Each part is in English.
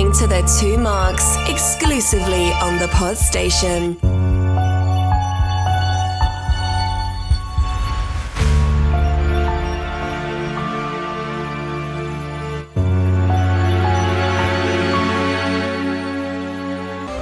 listening to The Two Marks, exclusively on the Pod Station.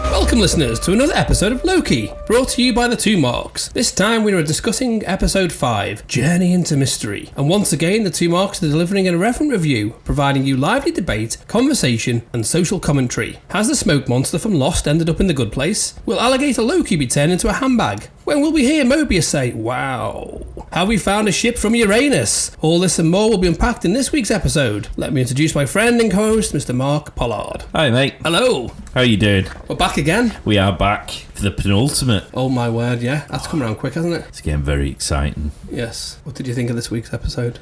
Welcome listeners to another episode of Loki, brought to you by The Two Marks. This time we are discussing episode 5, Journey into Mystery. And once again, The Two Marks are delivering an irreverent review, providing you lively debate, conversation and social commentary. Has the smoke monster from Lost ended up in the good place? Will alligator Loki be turned into a handbag? When will we hear Mobius say, wow? Have we found a ship from Uranus? All this and more will be unpacked in this week's episode. Let me introduce my friend and co-host, Mr. Mark Pollard. Hi mate. Hello. How are you doing? We're back again. We are back for the penultimate. Oh my word, yeah. That's come around quick, hasn't it? It's getting very exciting. Yes. What did you think of this week's episode?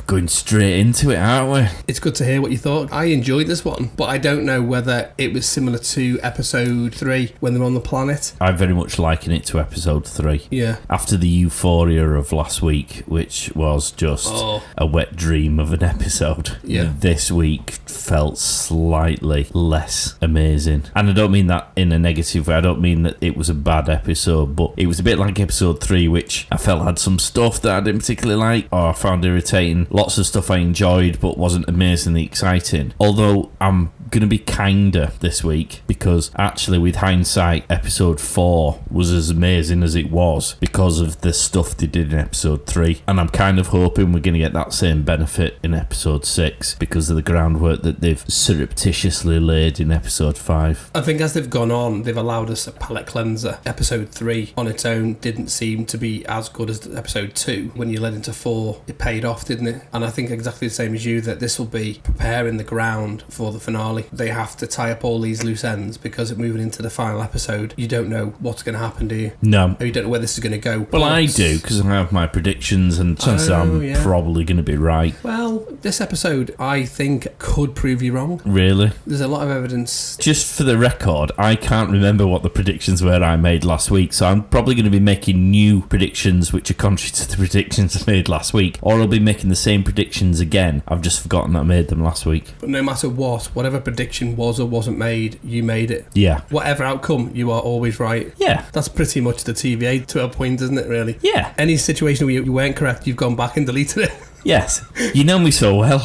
Going straight into it, aren't we? It's good to hear what you thought. I enjoyed this one, but I don't know whether it was similar to episode 3 when they were on the planet. I very much liken it to episode 3. Yeah. After the euphoria of last week, which was just a wet dream of an episode, this week felt slightly less amazing. And I don't mean that in a negative way. I don't mean that it was a bad episode, but it was a bit like episode 3, which I felt had some stuff that I didn't particularly like or I found irritating. Lots of stuff I enjoyed but wasn't amazingly exciting. Although I'm going to be kinder this week because actually with hindsight episode 4 was as amazing as it was because of the stuff they did in episode 3, and I'm kind of hoping we're going to get that same benefit in episode 6 because of the groundwork that they've surreptitiously laid in episode 5. I think as they've gone on, they've allowed us a palate cleanser. Episode 3 on its own didn't seem to be as good as episode 2. When you led into 4, it paid off, didn't it? And I think exactly the same as you, that this will be preparing the ground for the finale. They have to tie up all these loose ends because moving into the final episode, you don't know what's going to happen, do you? No. Or you don't know where this is going to go. Well, I do, because I have my predictions and chances I'm probably going to be right. Well, this episode, I think, could prove you wrong. Really? There's a lot of evidence. Just for the record, I can't remember what the predictions were I made last week, so I'm probably going to be making new predictions which are contrary to the predictions I made last week, or I'll be making the same predictions again. I've just forgotten that I made them last week. But no matter what, whatever prediction was or wasn't made, you made it. Yeah. Whatever outcome, you are always right. Yeah. That's pretty much the TVA to a point, isn't it, really? Yeah. Any situation where you weren't correct, you've gone back and deleted it. Yes. You know me so well.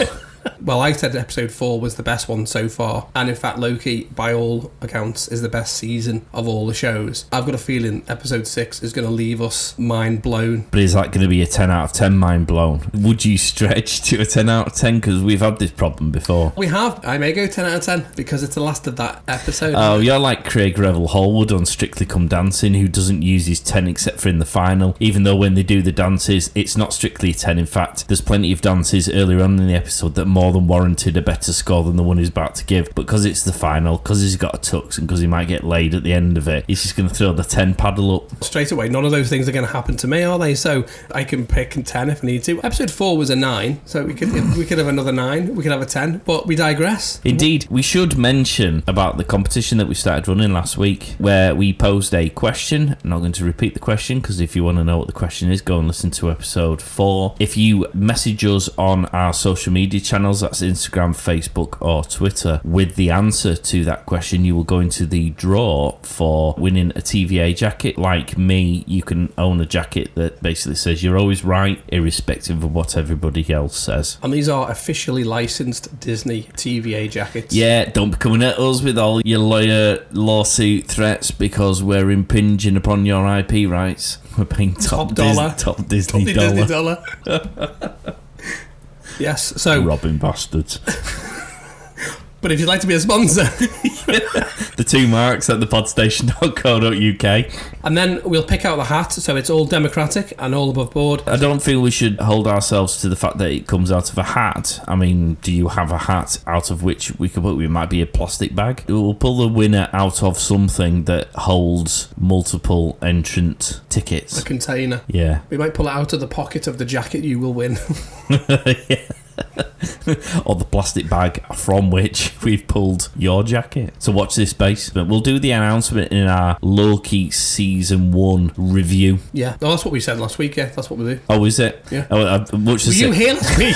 Well, I said episode 4 was the best one so far, and in fact Loki, by all accounts, is the best season of all the shows. I've got a feeling episode 6 is going to leave us mind blown. But is that going to be a 10 out of 10 mind blown? Would you stretch to a 10 out of 10? Because we've had this problem before. We have. I may go 10 out of 10 because it's the last of that episode. Oh, you're like Craig Revel Holwood on Strictly Come Dancing, who doesn't use his 10 except for in the final, even though when they do the dances, it's not strictly a 10. In fact, there's plenty of dances earlier on in the episode that more than warranted a better score than the one he's about to give. But because it's the final, because he's got a tux and because he might get laid at the end of it, he's just going to throw the 10 paddle up. Straight away, none of those things are going to happen to me, are they? So I can pick a 10 if I need to. Episode 4 was a 9, so we could have another 9, we could have a 10, but we digress. Indeed. We should mention about the competition that we started running last week, where we posed a question. I'm not going to repeat the question, because if you want to know what the question is, go and listen to episode 4. If you message us on our social media channels, that's Instagram, Facebook or Twitter, with the answer to that question, you will go into the draw for winning a TVA jacket. Like me, you can own a jacket that basically says you're always right, irrespective of what everybody else says. And these are officially licensed Disney TVA jackets. Yeah, don't be coming at us with all your lawsuit threats because we're impinging upon your IP rights. We're paying top dollar. Top Disney dollar. Yes, so... Robbing bastards. But if you'd like to be a sponsor... The 2 marks at thepodstation.co.uk. And then we'll pick out the hat, so it's all democratic and all above board. I don't feel we should hold ourselves to the fact that it comes out of a hat. I mean, do you have a hat out of which we could put... It might be a plastic bag. We'll pull the winner out of something that holds multiple entrant tickets. A container. Yeah. We might pull it out of the pocket of the jacket you will win. Yeah. Or the plastic bag from which we've pulled your jacket. So watch this space. But we'll do the announcement in our Loki Season 1 review. Yeah. Oh, that's what we said last week, yeah. That's what we do. Oh, is it? Yeah. Much Were you here last week?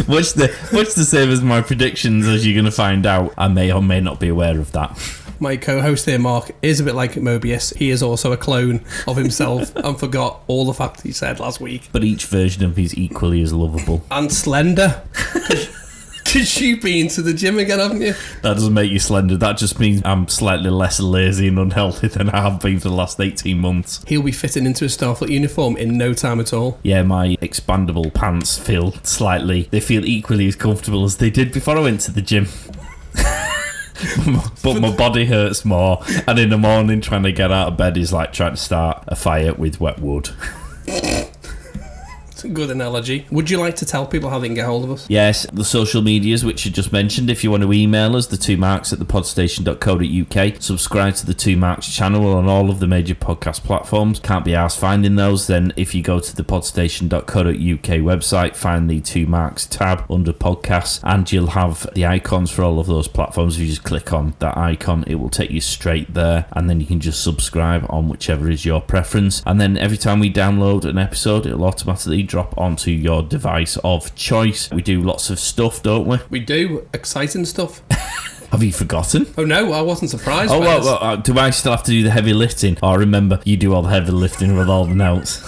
much the same as my predictions, as you're going to find out. I may or may not be aware of that. My co-host here, Mark, is a bit like Mobius. He is also a clone of himself and forgot all the facts he said last week. But each version of he's equally as lovable. And slender. Because you've been to the gym again, haven't you? That doesn't make you slender. That just means I'm slightly less lazy and unhealthy than I have been for the last 18 months. He'll be fitting into a Starfleet uniform in no time at all. Yeah, my expandable pants they feel equally as comfortable as they did before I went to the gym. But my body hurts more, and in the morning trying to get out of bed is like trying to start a fire with wet wood. Good analogy. Would you like to tell people how they can get hold of us? Yes, the social medias, which you just mentioned. If you want to email us, the2marks@thepodstation.co.uk. Subscribe to the 2 Marks channel on all of the major podcast platforms. Can't be arsed finding those. Then if you go to the podstation.co.uk website, find the 2 Marks tab under podcasts, and you'll have the icons for all of those platforms. If you just click on that icon, it will take you straight there, and then you can just subscribe on whichever is your preference. And then every time we download an episode, it'll automatically drop onto your device of choice. We do lots of stuff, don't we? We do. Exciting stuff. Have you forgotten? Oh no, I wasn't surprised. Oh, well, do I still have to do the heavy lifting? Oh, remember, you do all the heavy lifting with all the notes.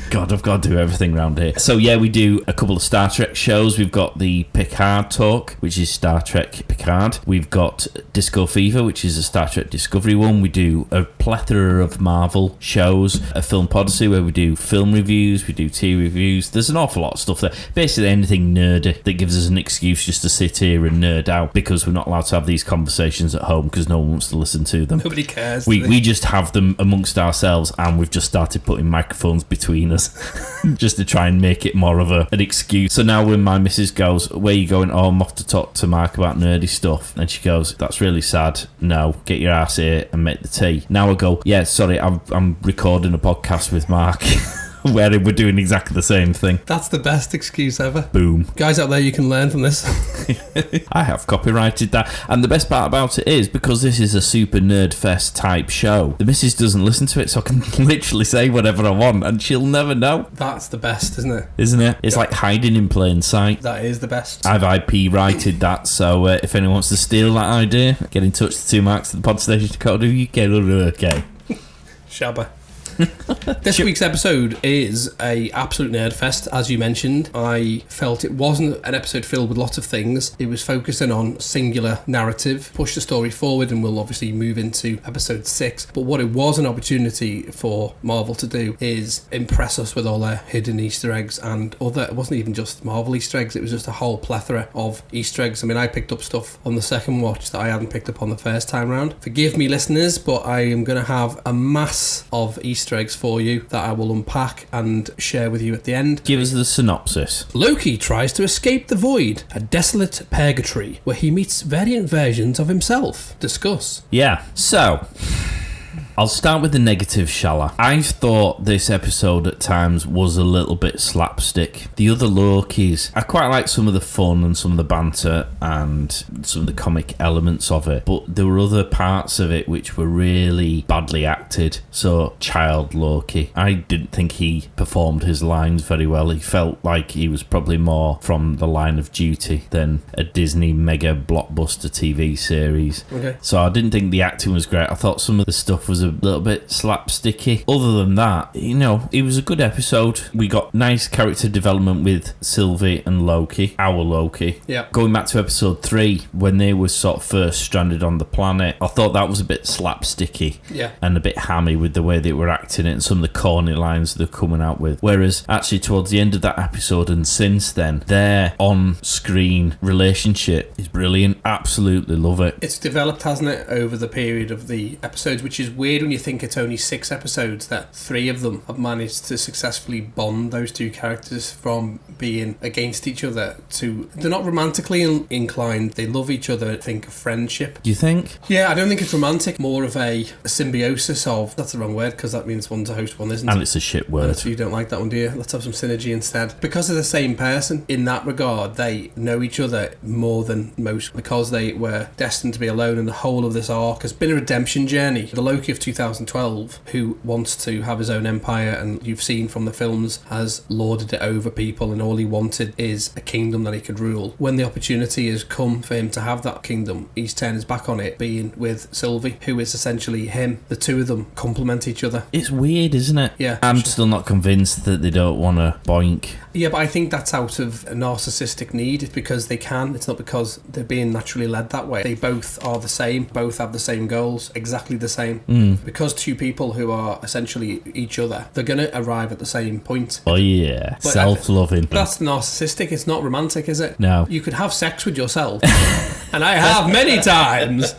God, I've got to do everything around here. So yeah, we do a couple of Star Trek shows. We've got the Picard Talk, which is Star Trek Picard. We've got Disco Fever, which is a Star Trek Discovery one. We do a plethora of Marvel shows. A Film Podyssey, where we do film reviews, we do tea reviews. There's an awful lot of stuff there. Basically anything nerdy that gives us an excuse just to sit here and nerd out, because we're not allowed to have these conversations at home because no one wants to listen to them. Nobody cares. We just have them amongst ourselves, and we've just started putting microphones between us just to try and make it more of an excuse. So now when my missus goes, "Where are you going?" "Oh, I'm off to talk to Mark about nerdy stuff." And she goes, "That's really sad. No, get your ass here and make the tea." Now I go, "Yeah, sorry, I'm recording a podcast with Mark." Where we're doing exactly the same thing. That's the best excuse ever. Boom. Guys out there, you can learn from this. I have copyrighted that. And the best part about it is, because this is a super nerd fest type show, the missus doesn't listen to it, so I can literally say whatever I want and she'll never know. That's the best, isn't it? Isn't it? It's like hiding in plain sight. That is the best. I've IP righted that, so if anyone wants to steal that idea, get in touch to 2 Marks at the podstation.co.uk. Okay. Shabba. This week's episode is a absolute nerd fest, as you mentioned. I felt it wasn't an episode filled with lots of things. It was focusing on singular narrative, push the story forward, and we'll obviously move into episode 6. But what it was an opportunity for Marvel to do is impress us with all their hidden Easter eggs and other. It wasn't even just Marvel Easter eggs, it was just a whole plethora of Easter eggs. I mean, I picked up stuff on the second watch that I hadn't picked up on the first time round. Forgive me, listeners, but I am going to have a mass of Easter eggs for you that I will unpack and share with you at the end. Give us the synopsis. Loki tries to escape the void, a desolate purgatory, where he meets variant versions of himself. Discuss. Yeah, so I'll start with the negative, shall I? I thought this episode at times was a little bit slapstick. The other Lokis, I quite like some of the fun and some of the banter and some of the comic elements of it, but there were other parts of it which were really badly acted. So, child Loki, I didn't think he performed his lines very well. He felt like he was probably more from the line of duty than a Disney mega blockbuster TV series. Okay. So I didn't think the acting was great. I thought some of the stuff was a little bit slapsticky. Other than that, you know, it was a good episode. We got nice character development with Sylvie and Loki, our Loki. Yeah. Going back to episode 3, when they were sort of first stranded on the planet, I thought that was a bit slapsticky. Yeah. And a bit hammy with the way they were acting it and some of the corny lines they're coming out with. Whereas actually towards the end of that episode and since then, their on-screen relationship is brilliant. Absolutely love it. It's developed, hasn't it, over the period of the episodes, which is weird when you think it's only 6 episodes that 3 of them have managed to successfully bond those two characters from being against each other to... They're not romantically inclined. They love each other. Think of friendship. Do you think? Yeah, I don't think it's romantic. More of a symbiosis of... That's the wrong word, because that means one's a host, one isn't. And it's a shit word. So you don't like that one, do you? Let's have some synergy instead. Because they're the same person, in that regard, they know each other more than most, because they were destined to be alone, and the whole of this arc has been a redemption journey. The Loki of 2012 who wants to have his own empire, and you've seen from the films has lorded it over people, and all he wanted is a kingdom that he could rule. When the opportunity has come for him to have that kingdom, he's turned his back on it, being with Sylvie, who is essentially him. The two of them complement each other. It's weird, isn't it? Yeah. I'm still not convinced that they don't want to boink. Yeah, but I think that's out of a narcissistic need. It's because they can. It's not because they're being naturally led that way. They both are the same. Both have the same goals. Exactly the same. Because two people who are essentially each other, they're going to arrive at the same point. Oh, yeah. But self-loving. That's narcissistic. It's not romantic, is it? No. You could have sex with yourself. And I have many times.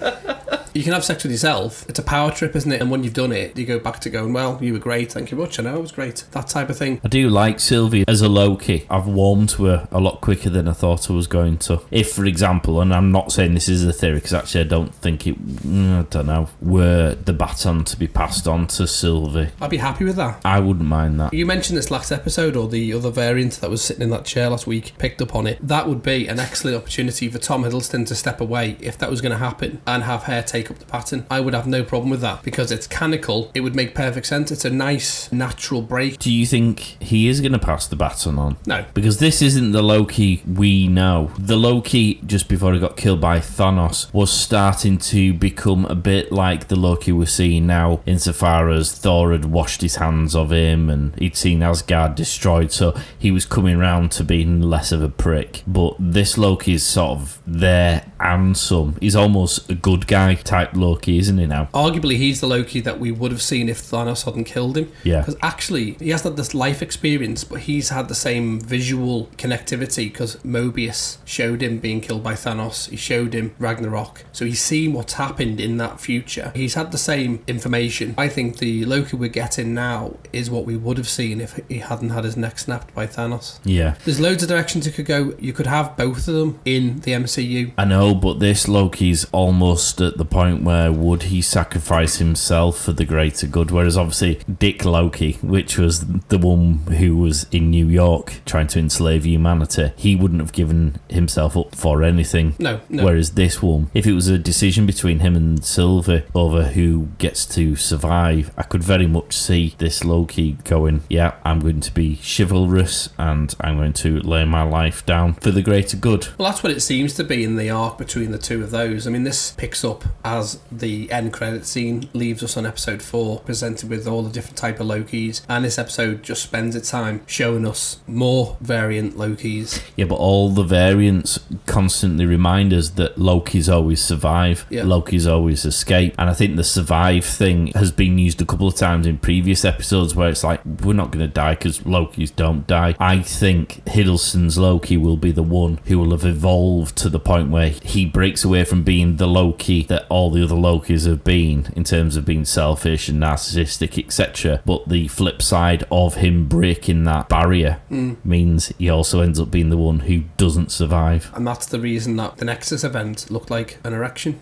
You can have sex with yourself. It's a power trip, isn't it? And when you've done it, you go back to going, well, you were great, thank you much, I know it was great. That type of thing. I do like Sylvie as a Loki. I've warmed to her a lot quicker than I thought I was going to. If, for example, and I'm not saying this is a theory, because actually I don't think it, I don't know, were the baton to be passed on to Sylvie. I'd be happy with that. I wouldn't mind that. You mentioned this last episode, or the other variant that was sitting in that chair last week picked up on it. That would be an excellent opportunity for Tom Hiddleston to step away, if that was going to happen, and have her take up the baton. I would have no problem with that, because it's canonical. It would make perfect sense. It's a nice, natural break. Do you think he is going to pass the baton on? No. Because this isn't the Loki we know. The Loki, just before he got killed by Thanos, was starting to become a bit like the Loki we're seeing now, insofar as Thor had washed his hands of him and he'd seen Asgard destroyed, so he was coming round to being less of a prick. But this Loki is sort of there and some. He's almost a good guy type Loki, isn't he now? Arguably, he's the Loki that we would have seen if Thanos hadn't killed him. Yeah. Because actually, he has had this life experience, but he's had the same visual connectivity, because Mobius showed him being killed by Thanos. He showed him Ragnarok. So he's seen what's happened in that future. He's had the same information. I think the Loki we're getting now is what we would have seen if he hadn't had his neck snapped by Thanos. Yeah. There's loads of directions it could go. You could have both of them in the MCU. I know, but this Loki's almost at the point where would he sacrifice himself for the greater good? Whereas obviously Dick Loki, which was the one who was in New York trying to enslave humanity, he wouldn't have given himself up for anything. No. Whereas this one, if it was a decision between him and Sylvie over who gets to survive, I could very much see this Loki going, yeah, I'm going to be chivalrous and I'm going to lay my life down for the greater good. Well, that's what it seems to be in the arc between the two of those. I mean, this picks up as the end credit scene leaves us on episode 4, presented with all the different type of Lokis, and this episode just spends its time showing us more variant Lokis. Yeah, but all the variants constantly remind us that Loki's always survive, Loki's always escape, and I think the survive thing has been used a couple of times in previous episodes where it's like, we're not going to die because Lokis don't die. I think Hiddleston's Loki will be the one who will have evolved to the point where he breaks away from being the Loki that all the other Lokis have been, in terms of being selfish and narcissistic, etc. But the flip side of him breaking that barrier means he also ends up being the one who doesn't survive. And that's the reason that the Nexus event looked like an erection.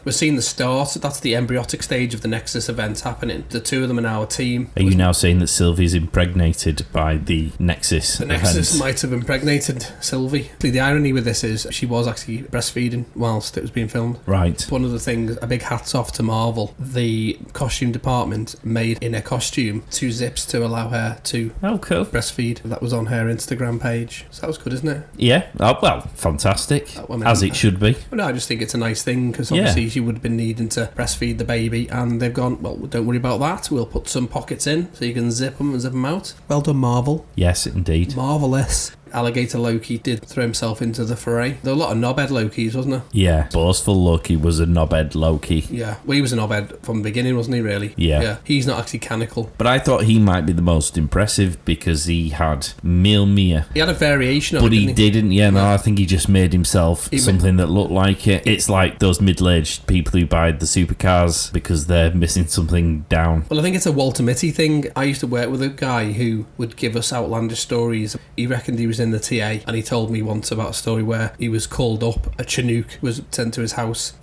We're seeing the start. That's the embryotic stage of the Nexus event happening. The two of them are now a team. Are you now saying that Sylvie's impregnated by the Nexus The Nexus might have impregnated Sylvie. The irony with this is she was actually breastfeeding whilst it was being filmed. Right. One of the things, a big hats off to Marvel. The costume department made in her costume 2 zips to allow her to cool. breastfeed. That was on her Instagram page. So that was good, isn't it? Yeah. Oh, well, fantastic. As it should be. Well, no, I just think it's a nice thing, because obviously she would have been needing to breastfeed the baby, and they've gone, well, don't worry about that. We'll put some pockets in so you can zip them and zip them out. Well done, Marvel. Yes, indeed. Marvellous. Alligator Loki did throw himself into the fray. There were a lot of knobhead Lokis, wasn't there? Yeah. Boastful Loki was a knobhead Loki. Yeah. Well, he was a knobhead from the beginning, wasn't he, really? Yeah. He's not actually canonical. But I thought he might be the most impressive because he had Mjolnir. He had a variation of but it, he didn't. Yeah, no, I think he just made himself something that looked like it. It's like those middle-aged people who buy the supercars because they're missing something down. Well, I think it's a Walter Mitty thing. I used to work with a guy who would give us outlandish stories. He reckoned he was in the TA, and he told me once about a story where he was called up. A Chinook was sent to his house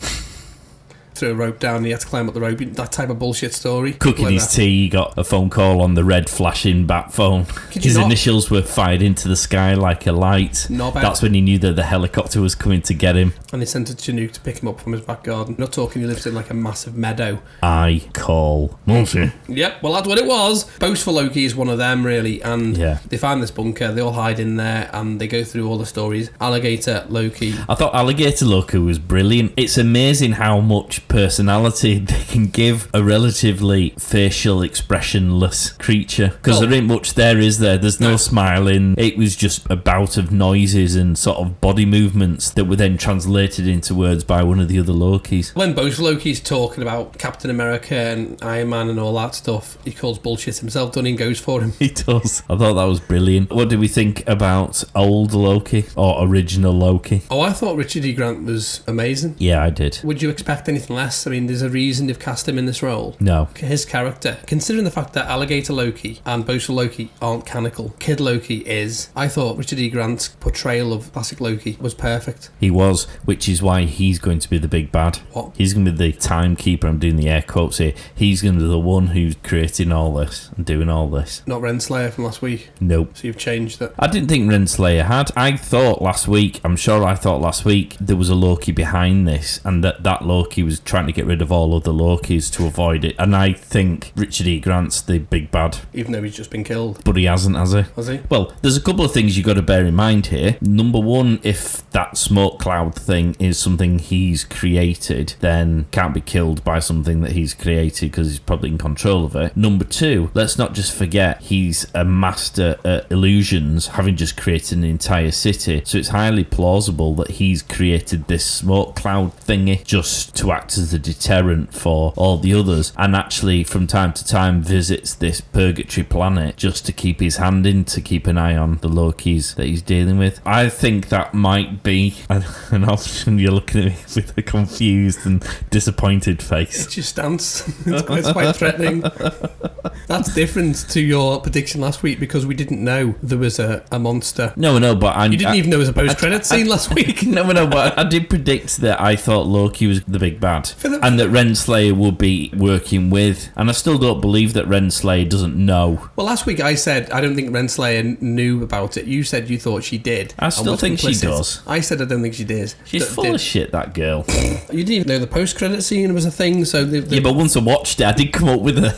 threw a rope down and he had to climb up the rope. That type of bullshit story. Cooking his tea, he got a phone call on the red flashing bat phone. His initials were fired into the sky like a light. That's when he knew that the helicopter was coming to get him. And they sent a Chinook to pick him up from his back garden. Not talking, he lives in like a massive meadow. I call bullshit. Yep, well that's what it was. Boastful Loki is one of them really, and they find this bunker, they all hide in there and they go through all the stories. Alligator Loki. I thought Alligator Loki was brilliant. It's amazing how much personality they can give a relatively facial expressionless creature, because there ain't much there, is there? There's no smiling. It was just a bout of noises and sort of body movements that were then translated into words by one of the other Lokis. When both Loki's talking about Captain America and Iron Man and all that stuff, he calls bullshit himself, doesn't he? Goes for him. He does. I thought that was brilliant. What did we think about old Loki or original Loki? Oh, I thought Richard E. Grant was amazing. Yeah, I did. Would you expect anything less? I mean, there's a reason they've cast him in this role. No. His character, considering the fact that Alligator Loki and Boastful Loki aren't canonical, Kid Loki is. I thought Richard E. Grant's portrayal of classic Loki was perfect. He was, which is why he's going to be the big bad. What? He's going to be the timekeeper. I'm doing the air quotes here. He's going to be the one who's creating all this and doing all this. Not Renslayer from last week? Nope. So you've changed it? I didn't think Renslayer had. I thought last week there was a Loki behind this, and that Loki was trying to get rid of all other Lokis to avoid it. And I think Richard E. Grant's the big bad. Even though he's just been killed. But he hasn't, has he? Has he? Well, there's a couple of things you've got to bear in mind here. Number one, if that smoke cloud thing is something he's created, then can't be killed by something that he's created because he's probably in control of it. Number two, let's not just forget he's a master at illusions, having just created an entire city. So it's highly plausible that he's created this smoke cloud thingy just to act as a deterrent for all the others, and actually from time to time visits this purgatory planet just to keep his hand in, to keep an eye on the Lokis that he's dealing with. I think that might be an option. You're looking at me with a confused and disappointed face. It's your stance. It's quite threatening. That's different to your prediction last week, because we didn't know there was a monster. No, but you didn't even know there was a post-credit scene last week. No, but I did predict that I thought Loki was the big bad, and that Renslayer would be working with, and I still don't believe that Renslayer doesn't know. Well, last week I said I don't think Renslayer knew about it. You said you thought she did. I still think she does. I said I don't think she did. She's full of shit, that girl. You didn't even know the post-credit scene was a thing, so... Yeah, but once I watched it, I did come up with a...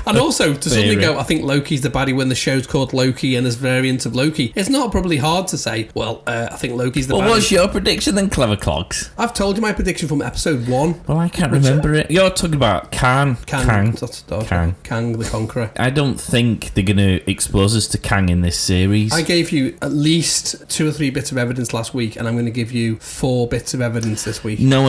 And also, to suddenly go, I think Loki's the baddie when the show's called Loki and there's variants of Loki. It's not probably hard to say, well, I think Loki's the baddie. Well, what's your prediction then, Clever Clogs? I've told you my prediction from episode 1. Well, I can't remember it. You're talking about Kang. Kang the Conqueror. I don't think they're going to expose us to Kang in this series. I gave you at least 2 or 3 bits of evidence last week, and I'm going to give you 4 bits of evidence this week. No.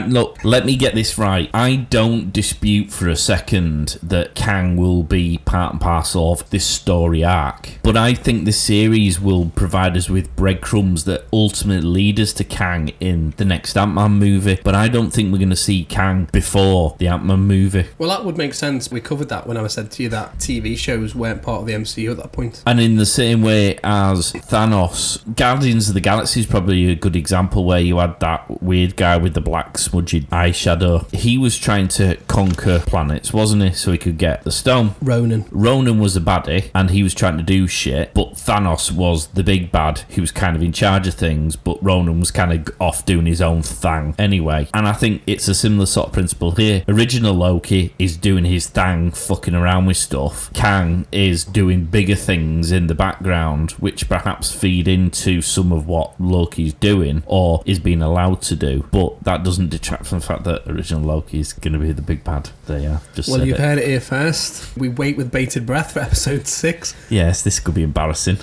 Look, let me get this right. I don't dispute for a second that Kang will be part and parcel of this story arc, but I think the series will provide us with breadcrumbs that ultimately lead us to Kang in the next Ant-Man movie, but I don't think we're going to see Kang before the Ant-Man movie. Well, that would make sense. We covered that when I said to you that TV shows weren't part of the MCU at that point. And in the same way as Thanos, Guardians of the Galaxy is probably a good example, where you had that weird guy with the black smudged eyeshadow. He was trying to conquer planets, wasn't he, so he could get the stone. Ronan was a baddie, and he was trying to do shit, but Thanos was the big bad who was kind of in charge of things, but Ronan was kind of off doing his own thing anyway. And I think it's a similar sort of principle here. Original Loki is doing his thing, fucking around with stuff. Kang is doing bigger things in the background, which perhaps feed into some of what Loki's doing or is being allowed to do, but that doesn't detract from the fact that original Loki is going to be the big bad. There you are. Well, you've heard it here first. We wait with bated breath for episode 6. Yes, this could be embarrassing.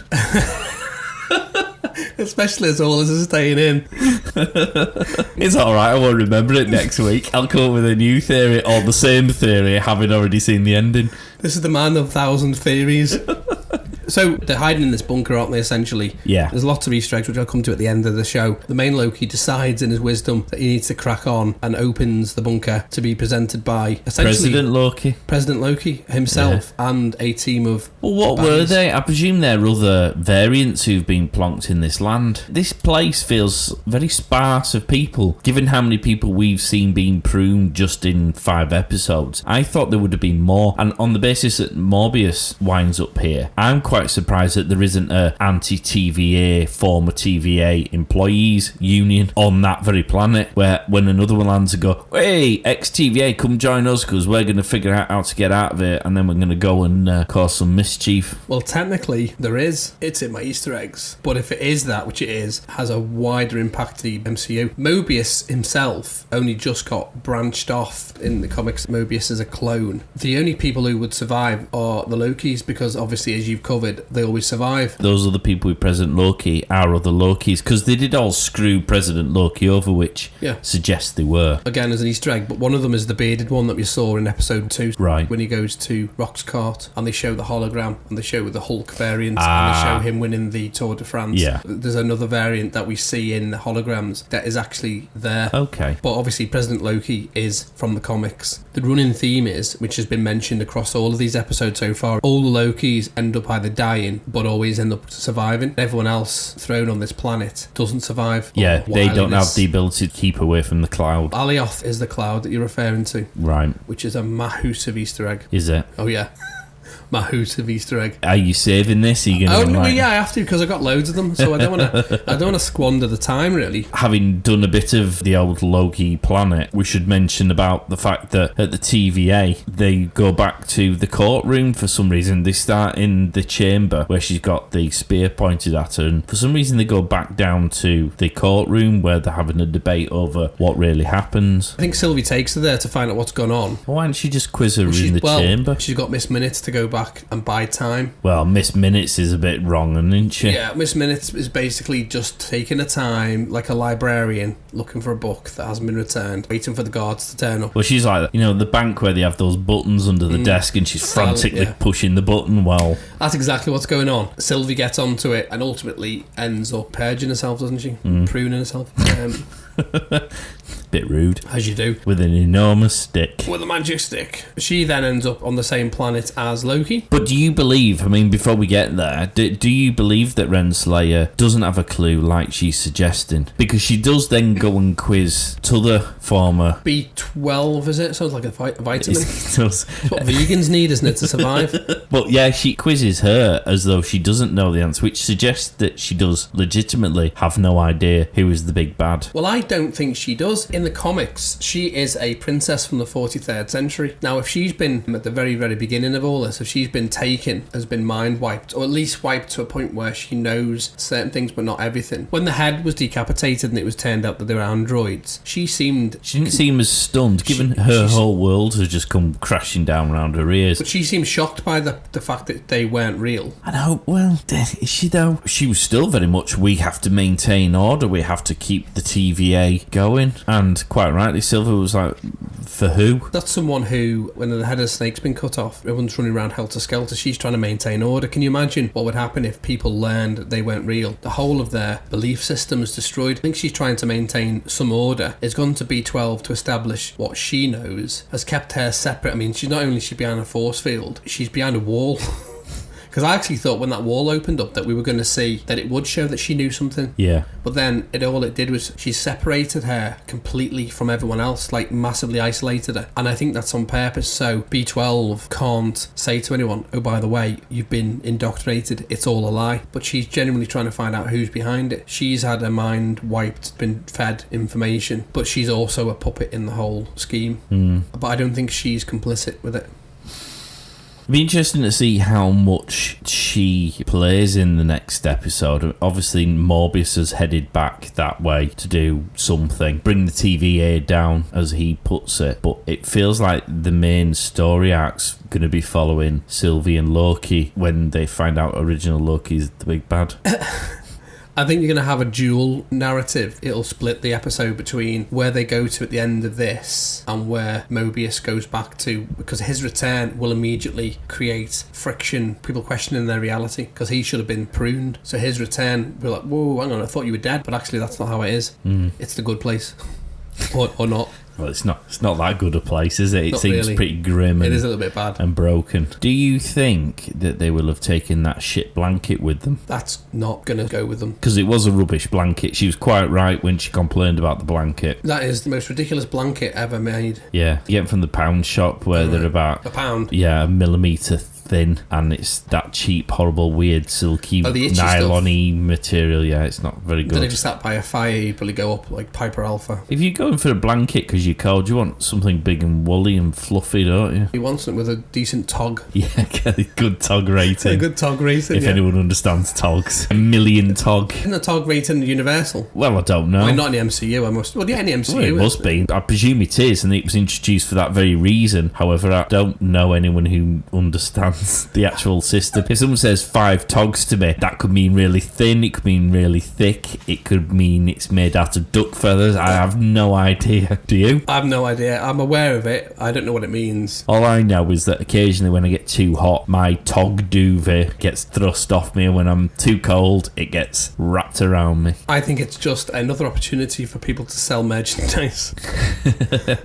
Especially as all of us are staying in. It's alright, I won't remember it next week. I'll come up with a new theory, or the same theory, having already seen the ending. This is the man of 1,000 theories. So they're hiding in this bunker, aren't they, essentially? Yeah. There's lots of Easter eggs, which I'll come to at the end of the show. The main Loki decides in his wisdom that he needs to crack on and opens the bunker to be presented by, essentially, President Loki himself and a team of... Well, what were they? I presume they're other variants who've been plonked in this land. This place feels very sparse of people, given how many people we've seen being pruned just in 5 episodes. I thought there would have been more, and on the basis that Morbius winds up here, I'm quite surprised that there isn't a anti-TVA, former TVA employees union on that very planet, where when another one lands, go, hey, ex-TVA, come join us, because we're going to figure out how to get out of it, and then we're going to go and cause some mischief. Well, technically, there is. It's in my Easter eggs. But if it is that, which it is, has a wider impact to the MCU. Mobius himself only just got branched off in the comics. Mobius is a clone. The only people who would survive are the Lokis, because obviously, as you've covered, they always survive. Those are the people with President Loki, are other Lokis, because they did all screw President Loki over, which suggests they were. Again, as an Easter egg, but one of them is the bearded one that we saw in episode 2. Right. When he goes to Roxcart and they show the hologram and they show the Hulk variant and they show him winning the Tour de France. Yeah. There's another variant that we see in the holograms that is actually there. Okay. But obviously President Loki is from the comics. The running theme is, which has been mentioned across all of these episodes so far, all the Lokis end up either dying but always end up surviving. Everyone else thrown on this planet doesn't survive. Yeah, they don't have the ability to keep away from the cloud. Alioth is the cloud that you're referring to. Right. Which is a massive Easter egg. Is it? Oh yeah. Massive Easter egg. Are you saving this? Are you going to? Oh yeah, I have to, because I got loads of them, so I don't want to squander the time, really. Having done a bit of the old Loki planet, we should mention about the fact that at the TVA they go back to the courtroom for some reason. They start in the chamber where she's got the spear pointed at her, and for some reason they go back down to the courtroom where they're having a debate over what really happens. I think Sylvie takes her there to find out what's gone on. Why don't she just quiz her in the chamber? She's got Miss Minutes to go back and buy time. Well, Miss Minutes is a bit wrong, isn't she? Yeah, Miss Minutes is basically just taking her time like a librarian looking for a book that hasn't been returned, waiting for the guards to turn up. Well, she's like, the bank where they have those buttons under the desk, and she's frantically pushing the button while... That's exactly what's going on. Sylvie gets onto it and ultimately ends up purging herself, doesn't she? Pruning herself. Bit rude. As you do. With an enormous stick. With a magic stick. She then ends up on the same planet as Loki. But do you believe, before we get there, do you believe that Renslayer doesn't have a clue like she's suggesting? Because she does then go and quiz t'other former... B12, is it? Sounds like a vitamin. It does. It's what vegans need, isn't it, to survive? But yeah, she quizzes her as though she doesn't know the answer, which suggests that she does legitimately have no idea who is the big bad. Well, I don't think she does. In the comics, she is a princess from the 43rd century. Now, if she's been at the very, very beginning of all this, if she's been taken, has been mind wiped, or at least wiped to a point where she knows certain things but not everything. When the head was decapitated and it was turned out that they were androids, she didn't seem as stunned, given her whole world has just come crashing down around her ears. But she seemed shocked by the fact that they weren't real. I know, well, is she though? She was still very much, we have to maintain order, we have to keep the TVA going. And quite rightly, Silver was like, for who? That's someone who, when the head of the snake's been cut off, everyone's running around helter-skelter, she's trying to maintain order. Can you imagine what would happen if people learned that they weren't real? The whole of their belief system is destroyed. I think she's trying to maintain some order. It's gone to B12 to establish what she knows, has kept her separate. She's not only behind a force field, she's behind a wall. Because I actually thought when that wall opened up that we were going to see that it would show that she knew something. Yeah. But then all it did was she separated her completely from everyone else, like massively isolated her. And I think that's on purpose. So B12 can't say to anyone, oh, by the way, you've been indoctrinated. It's all a lie. But she's genuinely trying to find out who's behind it. She's had her mind wiped, been fed information, but she's also a puppet in the whole scheme. But I don't think she's complicit with it. It'd be interesting to see how much she plays in the next episode. Obviously, Morbius has headed back that way to do something, bring the TVA down, as he puts it. But it feels like the main story arc's going to be following Sylvie and Loki when they find out original Loki's the big bad. I think you're going to have a dual narrative. It'll split the episode between where they go to at the end of this and where Mobius goes back to, because his return will immediately create friction, people questioning their reality, because he should have been pruned. So his return will be like, whoa, hang on, I thought you were dead, but actually that's not how it is. It's the good place. or not. Well, it's not that good a place, is it? It seems really. pretty grim. It is a little bit bad and broken. Do you think that they will have taken that shit blanket with them? That's not going to go with them. Because it was a rubbish blanket. She was quite right when she complained about the blanket. That is the most ridiculous blanket ever made. Yeah, you get them from the pound shop where they're about... A pound? Yeah, a millimetre thin, and it's that cheap, horrible, weird, silky, nylon-y material. Yeah, it's not very good. Then if you sat by a fire, you'd probably go up like Piper Alpha. If you're going for a blanket because you're cold, you want something big and woolly and fluffy, don't you? You want something with a decent tog. Yeah, get a good tog rating. A good tog rating, if anyone understands togs. A million tog. Isn't a tog rating universal? Well, I don't know. I mean, not in the MCU, I must... Well, yeah, in the MCU. Well, it must be. I presume it is, and it was introduced for that very reason. However, I don't know anyone who understands the actual system. If someone says 5 togs to me, that could mean really thin, it could mean really thick, it could mean it's made out of duck feathers. I have no idea. Do you? I have no idea. I'm aware of it. I don't know what it means. All I know is that occasionally when I get too hot, my tog duvet gets thrust off me, and when I'm too cold, it gets wrapped around me. I think it's just another opportunity for people to sell merchandise.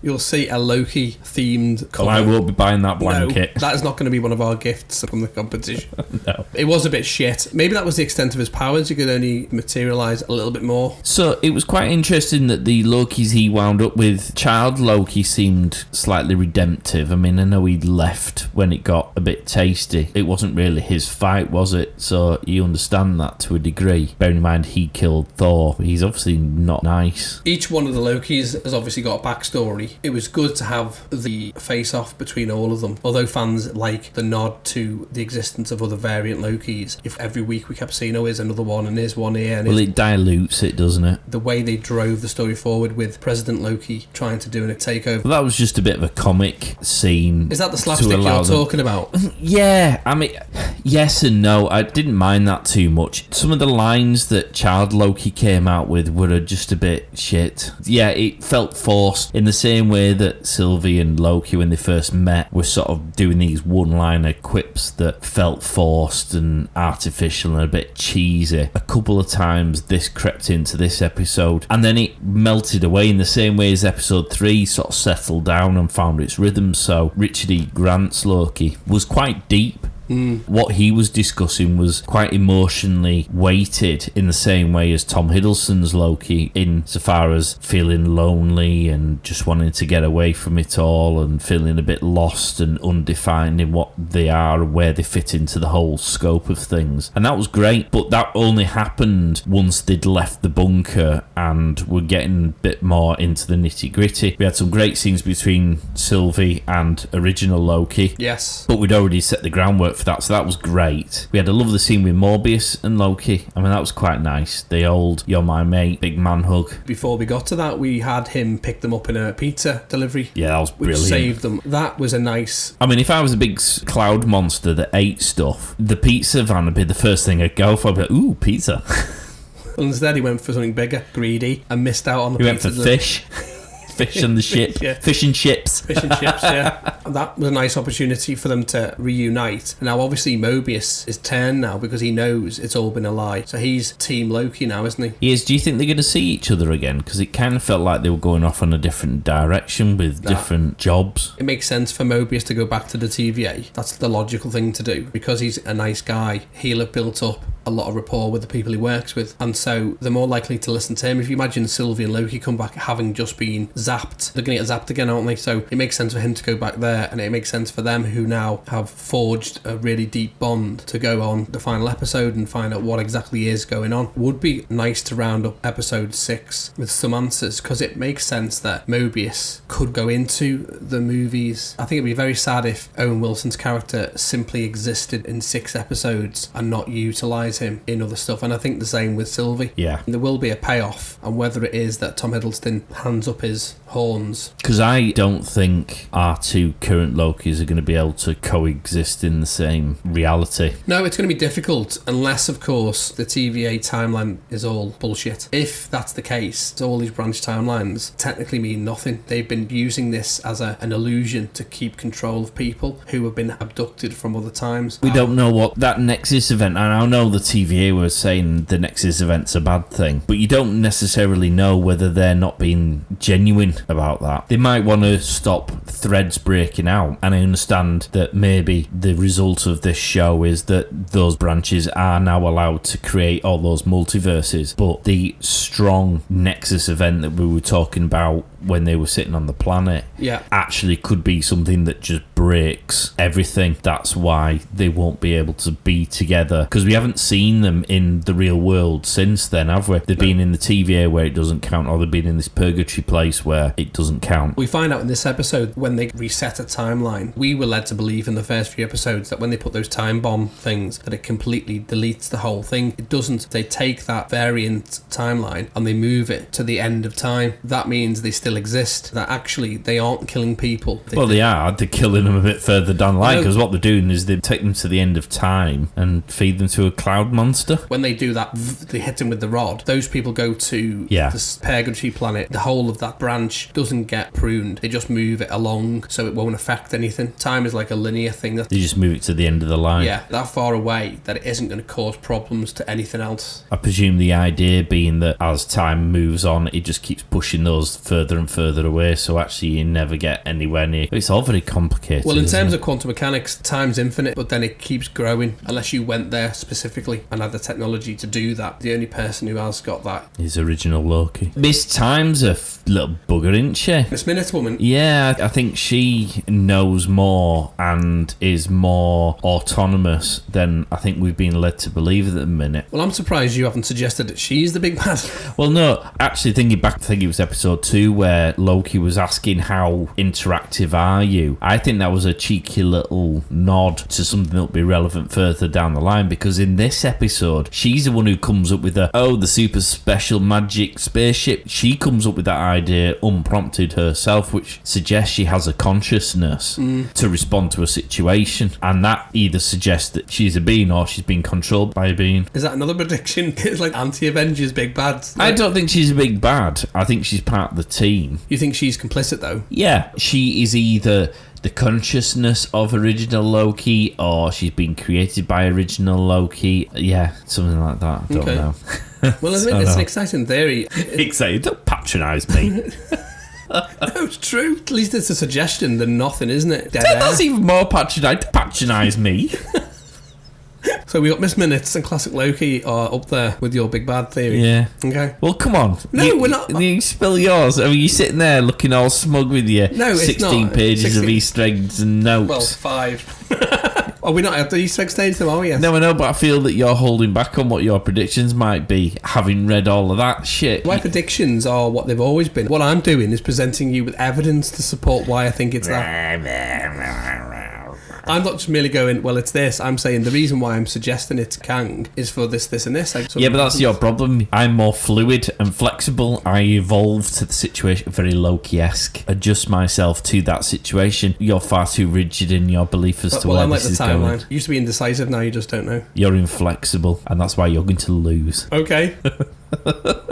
You'll see a Loki themed cover. Well, I won't be buying that blanket. No, that is not going to be one of our gifts from the competition. No. It was a bit shit. Maybe that was the extent of his powers. You could only materialise a little bit more. So it was quite interesting that the Lokis he wound up with, child Loki seemed slightly redemptive. I mean, I know he'd left when it got a bit tasty. It wasn't really his fight, was it? So you understand that to a degree. Bearing in mind he killed Thor. He's obviously not nice. Each one of the Lokis has obviously got a backstory. It was good to have the face-off between all of them. Although fans like the nod to the existence of other variant Lokis. If every week we kept saying, oh, here's another one, and here's one here. And well, it dilutes it, doesn't it? The way they drove the story forward with President Loki trying to do a takeover. Well, that was just a bit of a comic scene. Is that the slapstick you're talking about? Yeah, I mean, yes and no. I didn't mind that too much. Some of the lines that child Loki came out with were just a bit shit. Yeah, it felt forced in the same way that Sylvie and Loki, when they first met, were sort of doing these one-liner quips that felt forced and artificial and a bit cheesy. A couple of times this crept into this episode, and then it melted away in the same way as episode 3 sort of settled down and found its rhythm. So Richard E. Grant's Loki was quite deep. What he was discussing was quite emotionally weighted in the same way as Tom Hiddleston's Loki, insofar as feeling lonely and just wanting to get away from it all and feeling a bit lost and undefined in what they are and where they fit into the whole scope of things. And that was great, but that only happened once they'd left the bunker and were getting a bit more into the nitty-gritty. We had some great scenes between Sylvie and original Loki. Yes. But we'd already set the groundwork for that, so that was great. We had a lovely scene with Morbius and Loki. I mean, that was quite nice. The old "you're my mate" big man hug. Before we got to that, we had him pick them up in a pizza delivery. Yeah, that was brilliant. Which saved them. That was a nice... I mean, if I was a big cloud monster that ate stuff, the pizza van would be the first thing I'd go for. I'd be like, ooh, pizza. Well, instead he went for something bigger, greedy, and missed out on the pizza. He went for fish. Fish on the ship. Yeah. Fish and chips. Fish and chips, yeah. That was a nice opportunity for them to reunite. Now, obviously, Mobius is turned now because he knows it's all been a lie. So he's Team Loki now, isn't he? He is. Do you think they're going to see each other again? Because it kind of felt like they were going off on a different direction with different jobs. It makes sense for Mobius to go back to the TVA. That's the logical thing to do. Because he's a nice guy, he'll have built up a lot of rapport with the people he works with, and so they're more likely to listen to him. If you imagine Sylvie and Loki come back having just been zapped, they're going to get zapped again, aren't they? So it makes sense for him to go back there, and it makes sense for them, who now have forged a really deep bond, to go on the final episode and find out what exactly is going on. Would be nice to round up episode 6 with some answers, because it makes sense that Mobius could go into the movies. I think it'd be very sad if Owen Wilson's character simply existed in 6 episodes and not utilised him in other stuff, and I think the same with Sylvie. Yeah. There will be a payoff, and whether it is that Tom Hiddleston hands up his horns. Because I don't think our two current Lokis are going to be able to coexist in the same reality. No, it's going to be difficult unless, of course, the TVA timeline is all bullshit. If that's the case, all these branch timelines technically mean nothing. They've been using this as an illusion to keep control of people who have been abducted from other times. We don't know what that Nexus event, and I know the TVA were saying the Nexus event's a bad thing, but you don't necessarily know whether they're not being genuine about that. They might want to stop threads breaking out, and I understand that maybe the result of this show is that those branches are now allowed to create all those multiverses, but the strong Nexus event that we were talking about when they were sitting on the planet actually could be something that just breaks everything. That's why they won't be able to be together, because we haven't seen them in the real world since then, have we? They've been in the TVA where it doesn't count, or they've been in this purgatory place where it doesn't count. We find out in this episode when they reset a timeline, we were led to believe in the first few episodes that when they put those time bomb things, that it completely deletes the whole thing. It doesn't. They take that variant timeline and they move it to the end of time. That means they still exist, that actually they aren't killing people. They are. They're killing them a bit further down the line, because what they're doing is they take them to the end of time and feed them to a cloud monster. When they do that, they hit them with the rod. Those people go to this purgatory planet. The whole of that branch doesn't get pruned. They just move it along so it won't affect anything. Time is like a linear thing. They just move it to the end of the line. Yeah, that far away that it isn't going to cause problems to anything else. I presume the idea being that as time moves on, it just keeps pushing those further and further away, so actually you never get anywhere near. It's all very complicated. Well, in terms of quantum mechanics, time's infinite, but then it keeps growing unless you went there specifically and had the technology to do that. The only person who has got that is original Loki. Miss Time's a little bugger, isn't she? Miss Minute Woman. Yeah, I think she knows more and is more autonomous than I think we've been led to believe at the minute. Well, I'm surprised you haven't suggested that she's the big bad. Well, no, actually thinking back, I think it was episode 2 where Loki was asking how interactive are you. I think that was a cheeky little nod to something that'll be relevant further down the line, because in this episode she's the one who comes up with the super special magic spaceship. She comes up with that idea unprompted herself, which suggests she has a consciousness to respond to a situation, and that either suggests that she's a being or she's being controlled by a being. Is that another prediction? It's like anti-Avengers big bad. I don't think she's a big bad. I think she's part of the team. You think she's complicit though? Yeah, she is either the consciousness of original Loki or she's been created by original Loki. Yeah, something like that. I don't know. Well, I think it's an exciting theory. Exciting. Don't patronise me. No, it's true. At least it's a suggestion than nothing, isn't it? That's even more patronise me. So we got Miss Minutes and Classic Loki are up there with your big bad theory. Yeah. Okay. Well, come on. We're not. You spill yours. I mean, you're sitting there looking all smug with your 16 pages 16. Of Easter eggs and notes. Well, 5. Are we not at the Easter egg stage though, are we? Yes. No, I know, but I feel that you're holding back on what your predictions might be, having read all of that shit. My predictions are what they've always been. What I'm doing is presenting you with evidence to support why I think it's that. I'm not just merely going, well, it's this. I'm saying the reason why I'm suggesting it's Kang is for this, this, and this. Yeah, but that's your problem. I'm more fluid and flexible. I evolve to the situation, very Loki-esque. Adjust myself to that situation. You're far too rigid in your belief as to where I'm this like is the timeline. going. You used to be indecisive, now you just don't know. You're inflexible, and that's why you're going to lose. Okay.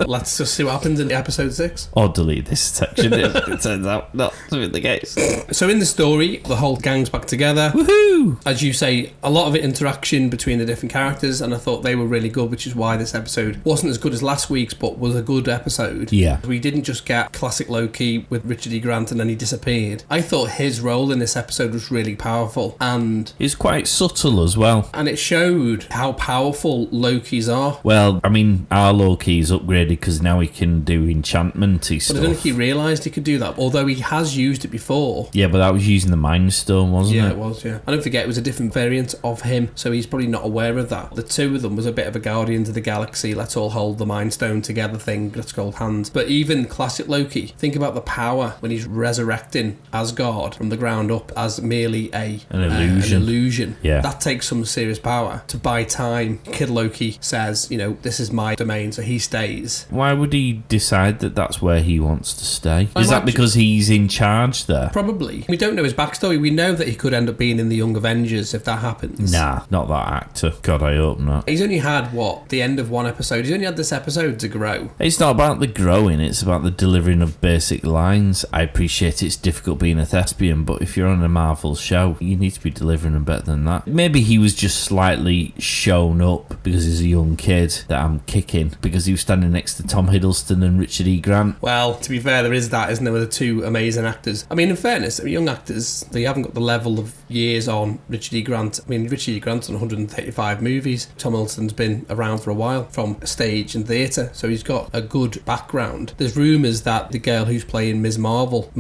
Let's just see what happens in episode 6. Or delete this section if it turns out not to be the case. So in the story, the whole gang's back together. Woohoo! As you say, a lot of interaction between the different characters, and I thought they were really good, which is why this episode wasn't as good as last week's, but was a good episode. Yeah. We didn't just get classic Loki with Richard E. Grant and then he disappeared. I thought his role in this episode was really powerful, and it's quite subtle as well. And it showed how powerful Lokis are. Well, I mean, our Loki's upgraded because now he can do enchantment-y stuff. But I don't think he realised he could do that, although he has used it before. Yeah, but that was using the Mind Stone, wasn't it? Yeah, it was, yeah. I don't forget, it was a different variant of him, so he's probably not aware of that. The two of them was a bit of a Guardians of the Galaxy, let's all hold the Mind Stone together thing, let's hold hands. But even classic Loki, think about the power when he's resurrecting Asgard from the ground up as merely an illusion. Yeah. That takes some serious power. To buy time, Kid Loki says, this is my domain, so he he stays. Why would he decide that that's where he wants to stay? Is that because he's in charge there? Probably. We don't know his backstory. We know that he could end up being in the Young Avengers if that happens. Nah, not that actor. God, I hope not. He's only had, the end of one episode. He's only had this episode to grow. It's not about the growing, it's about the delivering of basic lines. I appreciate it's difficult being a thespian, but if you're on a Marvel show, you need to be delivering them better than that. Maybe he was just slightly shown up because he's a young kid that I'm kicking, because he was standing next to Tom Hiddleston and Richard E. Grant. Well, to be fair, there is that, isn't there, with the two amazing actors. I mean, in fairness, young actors, they haven't got the level of years on Richard E. Grant. I mean, Richard E. Grant's on 135 movies. Tom Hiddleston's been around for a while from stage and theatre, so he's got a good background. There's rumours that the girl who's playing Ms. Marvel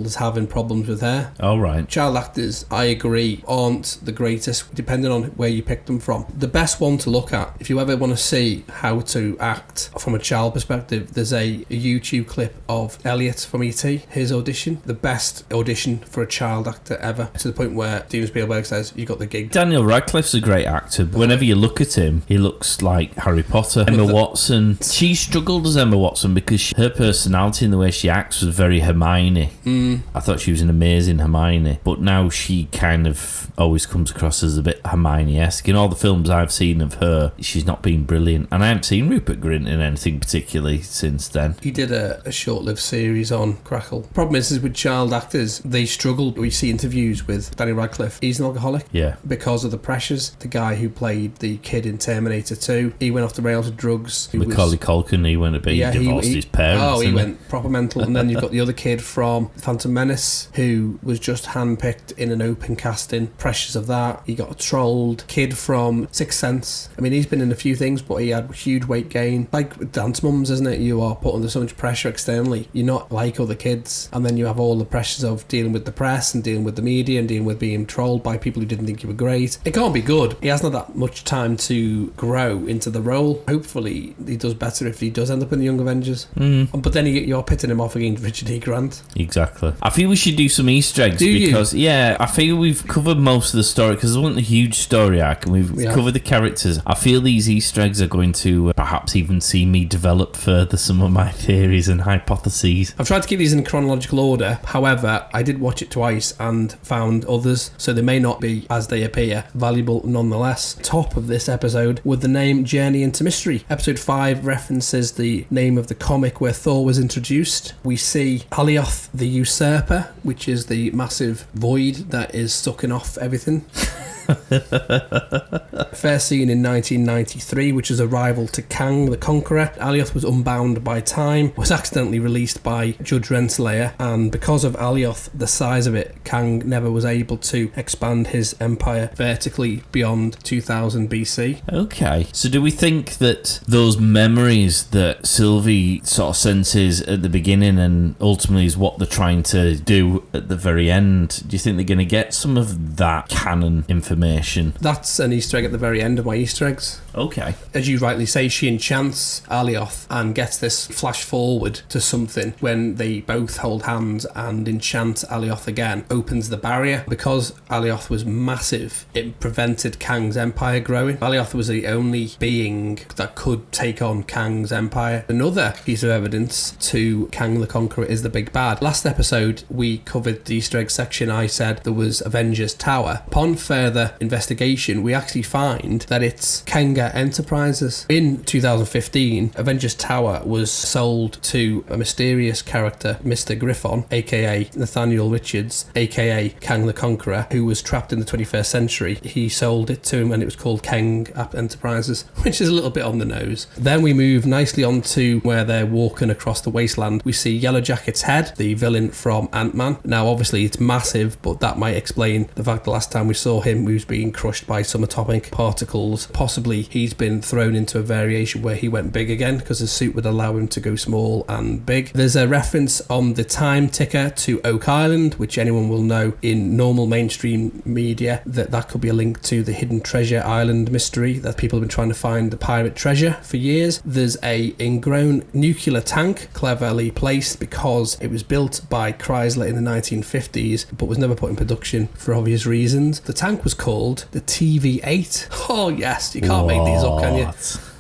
is having problems with her. All right. Child actors, I agree, aren't the greatest, depending on where you pick them from. The best one to look at, if you ever want to see how to act from a child perspective, there's a YouTube clip of Elliot from E.T., his audition. The best audition for a child actor ever, to the point where Steven Spielberg says, you got the gig. Daniel Radcliffe's a great actor, but whenever you look at him, he looks like Harry Potter. Emma Watson, she struggled as Emma Watson because her personality and the way she acts was very Hermione. I thought she was an amazing Hermione, but now she kind of always comes across as a bit Hermione-esque. In all the films I've seen of her, she's not been brilliant, and I haven't seen Rupert Grint in anything particularly since then. He did a short-lived series on Crackle. Problem is with child actors, they struggle. We see interviews with Daniel Radcliffe. He's an alcoholic. Yeah. Because of the pressures. The guy who played the kid in Terminator 2, he went off the rails with drugs. Macaulay Culkin, he went a bit, he divorced his parents. Oh, he went proper mental. And then you've got the other kid from Phantom Menace who was just handpicked in an open casting. Pressures of that. He got trolled. Kid from Sixth Sense. I mean, he's been in a few things, but he had huge weight gain. Like dance mums, isn't it? You are put under so much pressure externally. You're not like other kids. And then you have all the pressures of dealing with the press and dealing with the media and dealing with being trolled by people who didn't think you were great. It can't be good. He hasn't had that much time to grow into the role. Hopefully he does better if he does end up in the Young Avengers. But then you're pitting him off against Richard E. Grant. Exactly. I feel we should do some Easter eggs yeah, I feel we've covered most of the story because there wasn't a huge story arc and we've covered the characters. I feel these Easter eggs are going to perhaps even see me develop further some of my theories and hypotheses. I've tried to keep these in chronological order. However, I did watch it twice and found others, so they may not be, as they appear, valuable nonetheless. Top of this episode with the name Journey into Mystery. Episode 5 references the name of the comic where Thor was introduced. We see Alioth the Usurper, which is the massive void that is sucking off everything. First seen in 1993, which is a rival to Kang the Conqueror. Alioth was unbound by time, was accidentally released by Judge Renslayer, and because of Alioth, the size of it, Kang never was able to expand his empire vertically beyond 2000 BC. Okay, so do we think that those memories that Sylvie sort of senses at the beginning and ultimately is what they're trying to do at the very end, do you think they're going to get some of that canon information? That's an Easter egg at the very end of my Easter eggs. Okay. As you rightly say, she enchants Alioth and gets this flash forward to something when they both hold hands and enchant Alioth again. Opens the barrier. Because Alioth was massive, it prevented Kang's empire growing. Alioth was the only being that could take on Kang's empire. Another piece of evidence to Kang the Conqueror is the big bad. Last episode, we covered the Easter egg section. I said there was Avengers Tower. Upon further investigation, we actually find that it's Kanga Enterprises. In 2015, Avengers Tower was sold to a mysterious character, Mr. Griffon, aka Nathaniel Richards, aka Kang the Conqueror, who was trapped in the 21st century. He sold it to him and it was called Kang Enterprises, which is a little bit on the nose. Then we move nicely on to where they're walking across the wasteland. We see Yellow Jacket's head, the villain from Ant-Man. Now obviously it's massive, but that might explain the fact the last time we saw him, he was being crushed by subatomic particles. Possibly he's been thrown into a variation where he went big again because his suit would allow him to go small and big. There's a reference on the time ticker to Oak Island, which anyone will know in normal mainstream media that could be a link to the Hidden Treasure Island mystery that people have been trying to find the pirate treasure for years. There's a ingrown nuclear tank cleverly placed because it was built by Chrysler in the 1950s but was never put in production for obvious reasons. The tank was called the TV-8. Oh yes, you can't make these up, can you?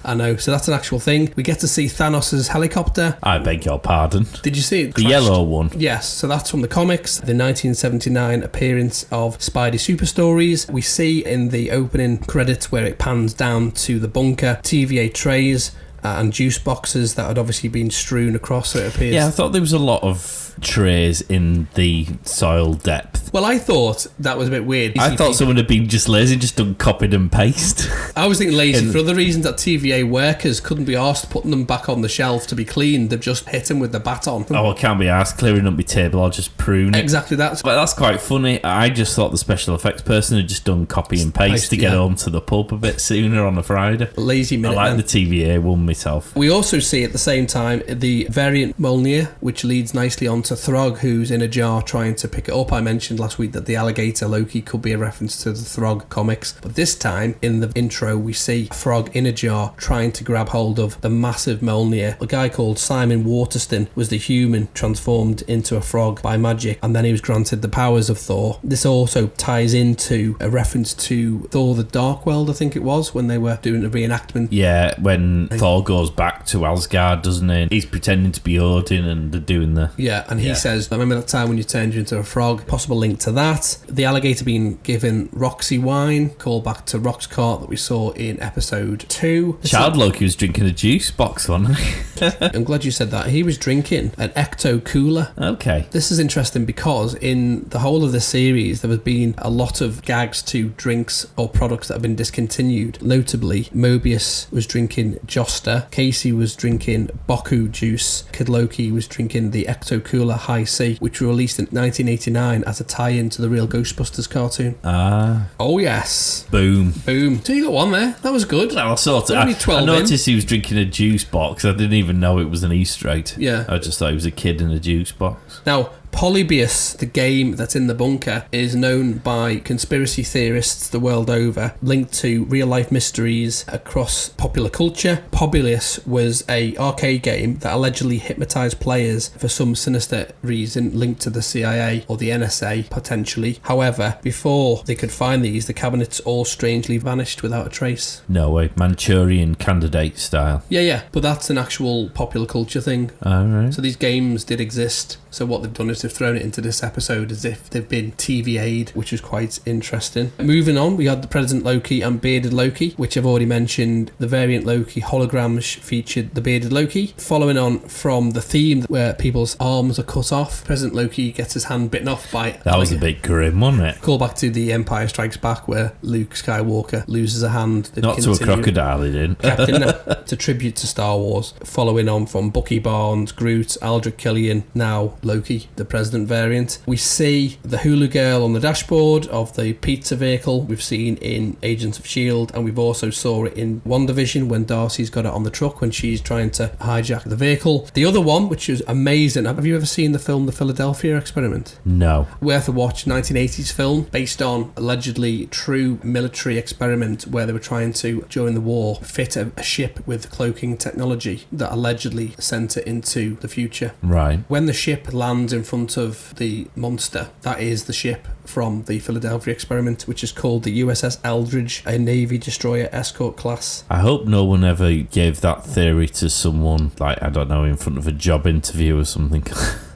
I know. So that's an actual thing. We get to see Thanos' helicopter. I beg your pardon. Did you see it? The yellow one. Yes. So that's from the comics. The 1979 appearance of Spidey Super Stories. We see in the opening credits where it pans down to the bunker, TVA trays and juice boxes that had obviously been strewn across, so it appears. Yeah, I thought there was a lot of trays in the soil depth. Well, I thought that was a bit weird. I thought someone had been just lazy, just done copied and paste. I was thinking lazy for other reasons, that TVA workers couldn't be asked putting them back on the shelf to be cleaned. They've just hit them with the baton. Oh, I can't be asked clearing up my table. I'll just prune it. Exactly that. But that's quite funny. I just thought the special effects person had just done copy and paste to get home to the pub a bit sooner on a Friday. Lazy minute. I like the TVA one myself. We also see at the same time the variant Mjolnir, which leads nicely on to Throg, who's in a jar trying to pick it up. I mentioned last week that the alligator Loki could be a reference to the Throg comics, but this time in the intro we see Throg in a jar trying to grab hold of the massive Mjolnir. A guy called Simon Waterston was the human transformed into a frog by magic, and then he was granted the powers of Thor. This also ties into a reference to Thor the Dark World, I think it was, when they were doing a reenactment. Yeah, when Thor goes back to Asgard, doesn't he? He's pretending to be Odin and they're doing the... Yeah, and he says, I remember that time when you turned you into a frog. Possible link to that. The alligator being given Roxy wine, call back to Rock's cart that we saw in episode 2. Child Loki was drinking a juice box, wasn't he? I'm glad you said that. He was drinking an Ecto Cooler. Okay. This is interesting because in the whole of the series there has been a lot of gags to drinks or products that have been discontinued. Notably, Mobius was drinking Josta, Casey was drinking Boku juice, Kid Loki was drinking the Ecto Cooler High C, which were released in 1989 as a tie-in to the real Ghostbusters cartoon. Oh yes. Boom. So you got one there. That was good. Well, sort of. I noticed he was drinking a juice box. I didn't even know it was an Easter egg. Yeah. I just thought he was a kid in a juice box. Now, Polybius, the game that's in the bunker, is known by conspiracy theorists the world over, linked to real-life mysteries across popular culture. Polybius was a arcade game that allegedly hypnotized players for some sinister reason, linked to the CIA or the NSA, potentially. However, before they could find these, the cabinets all strangely vanished without a trace. No way. Manchurian Candidate style. Yeah, but that's an actual popular culture thing. Alright. So these games did exist. So what they've done is they've thrown it into this episode as if they've been TVA'd, which is quite interesting. Moving on, we had the President Loki and Bearded Loki, which I've already mentioned. The variant Loki holograms featured the Bearded Loki. Following on from the theme where people's arms are cut off, President Loki gets his hand bitten off by... That was a bit grim, wasn't it? Call back to The Empire Strikes Back where Luke Skywalker loses a hand. Not to a crocodile, he didn't. It's a tribute to Star Wars. Following on from Bucky Barnes, Groot, Aldrich Killian, now Loki, the President variant. We see the Hulu girl on the dashboard of the pizza vehicle we've seen in Agents of S.H.I.E.L.D. and we've also saw it in WandaVision when Darcy's got it on the truck when she's trying to hijack the vehicle. The other one, which is amazing, have you ever seen the film The Philadelphia Experiment? No. Worth a watch, 1980s film based on allegedly true military experiment where they were trying to, during the war, fit a ship with cloaking technology that allegedly sent it into the future. Right. When the ship lands in front of the monster, that is the ship from the Philadelphia Experiment, which is called the USS Eldridge, a Navy destroyer escort class. I hope no one ever gave that theory to someone, like, I don't know, in front of a job interview or something.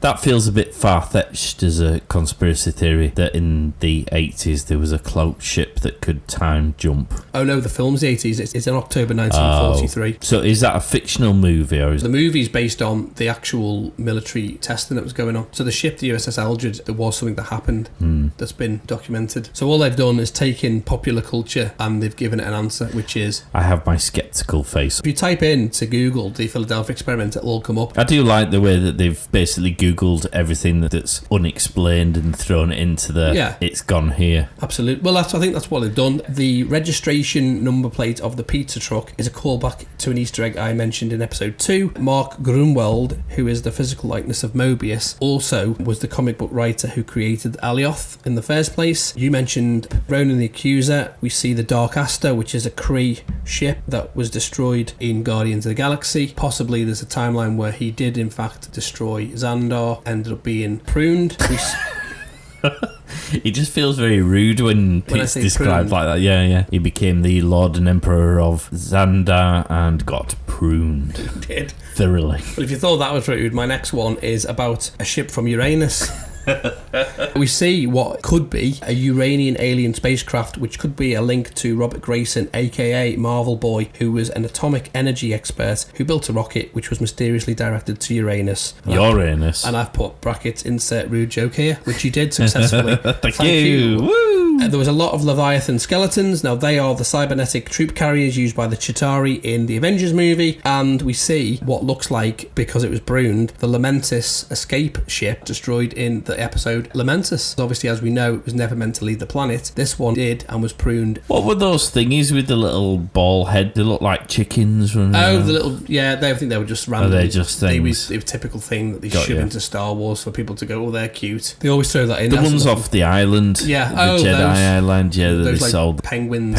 That feels a bit far-fetched as a conspiracy theory, that in the 80s there was a cloaked ship that could time jump. Oh no, the film's the 80s. It's in October 1943. So is that a fictional movie? Or is the movie's based on the actual military testing that was going on. So the ship, the USS Eldridge, there was something that happened that's been documented. So all they've done is taken popular culture and they've given it an answer, which is... I have my sceptical face. If you type in to Google the Philadelphia Experiment, it'll all come up. I do like the way that they've basically Googled everything that's unexplained and thrown it into the... Yeah. It's gone here. Absolutely. Well, I think that's what they've done. The registration number plate of the pizza truck is a callback to an Easter egg I mentioned in episode 2. Mark Grunwald, who is the physical likeness of Mobius, also was the comic book writer who created Alioth in the first place. You mentioned Ronan the Accuser. We see the Dark Aster, which is a Kree ship that was destroyed in Guardians of the Galaxy. Possibly there's a timeline where he did in fact destroy Xandar, ended up being pruned. It just feels very rude when it's described like that. Yeah. He became the Lord and Emperor of Xandar and got pruned. He did. Thoroughly. But if you thought that was rude, my next one is about a ship from Uranus. We see what could be a Uranian alien spacecraft, which could be a link to Robert Grayson, aka Marvel Boy, who was an atomic energy expert who built a rocket which was mysteriously directed to Uranus. Uranus. And I've put brackets, insert rude joke here, which he did successfully. Thank you. Woo! There was a lot of Leviathan skeletons. Now, they are the cybernetic troop carriers used by the Chitauri in the Avengers movie, and we see what looks like, because it was pruned, the Lamentis escape ship destroyed in the episode Lamentis. Obviously, as we know, it was never meant to leave the planet. This one did and was pruned. What were those thingies with the little ball head? They look like chickens. The little... Yeah, I think they were just random. Are they just things? They were a typical thing that they shove into Star Wars for people to go, oh, they're cute. They always throw that in. The ones off the island. Yeah. The Jedi Island. Yeah, that they sold. Penguin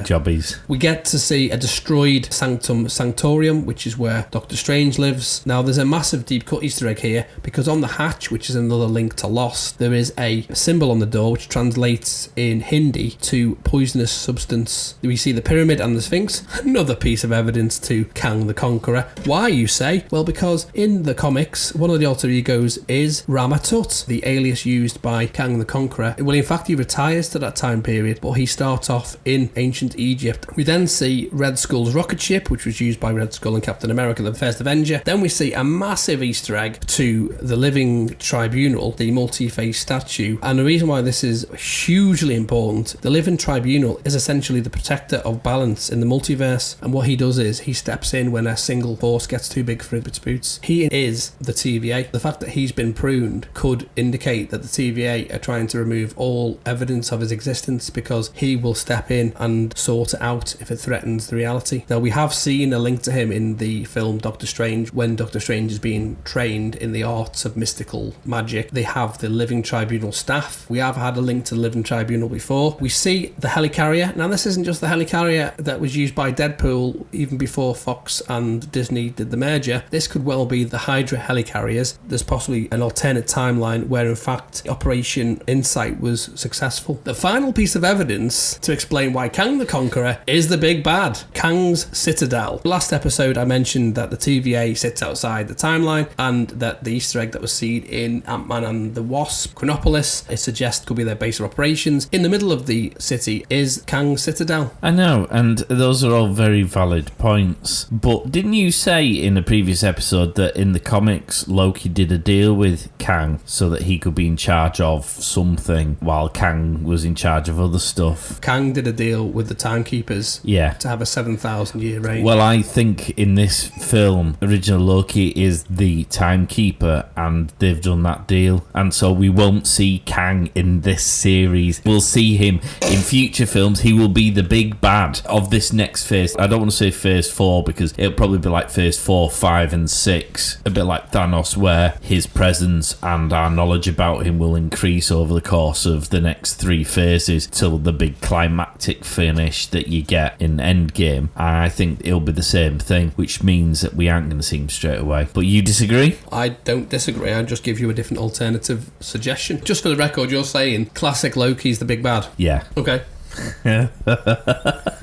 jobbies. We get to see a destroyed Sanctum Sanctorium, which is where Doctor Strange lives. Now, there's a massive deep cut Easter egg here, because on the hatch, which is another link to Lost, there is a symbol on the door which translates in Hindi to poisonous substance. We see the pyramid and the Sphinx, another piece of evidence to Kang the Conqueror. Why, you say? Well, because in the comics, one of the alter egos is Ramatut, the alias used by Kang the Conqueror. Well, in fact, he retires to that time period, but he starts off in ancient Egypt. We then see Red Skull's rocket ship, which was used by Red Skull and Captain America, the first Avenger. Then we see a massive Easter egg to the Living Tribunal, the multi-face statue. And the reason why this is hugely important, the Living Tribunal is essentially the protector of balance in the multiverse. And what he does is he steps in when a single force gets too big for its boots. He is the TVA. The fact that he's been pruned could indicate that the TVA are trying to remove all evidence of his existence, because he will step in and sort it out if it threatens the reality. Now, we have seen a link to him in the film Doctor Strange. When Doctor Strange is being trained in the arts of mystical magic, they have the Living Tribunal staff. We have had a link to the Living Tribunal before. We see the helicarrier. Now, this isn't just the helicarrier that was used by Deadpool even before Fox and Disney did the merger. This could well be the Hydra helicarriers. There's possibly an alternate timeline where, in fact, Operation Insight was successful. The final piece of evidence to explain why Kang the Conqueror is the big bad, Kang's Citadel. Last episode, I mentioned that the TVA sits outside the timeline, and that the Easter egg that was seen in Ant-Man and the Wasp, Chronopolis, it suggests could be their base of operations. In the middle of the city is Kang's Citadel. I know, and those are all very valid points. But didn't you say in a previous episode that in the comics, Loki did a deal with Kang so that he could be in charge of something while Kang was in charge of other stuff? Kang did a deal with the Timekeepers to have a 7,000 year reign. Well, I think in this film, original Loki is the Timekeeper, and they've done that deal, and so we won't see Kang in this series. We'll see him in future films. He will be the big bad of this next phase. I don't want to say phase 4, because it'll probably be like phase 4, 5 and 6, a bit like Thanos, where his presence and our knowledge about him will increase over the course of the next 3 phases till the big climactic finish that you get in Endgame. I think it'll be the same thing, which means that we aren't going to see him straight away. But you disagree? I don't disagree. I'll just give you a different alternative suggestion. Just for the record, you're saying classic Loki's the big bad? Yeah. Okay.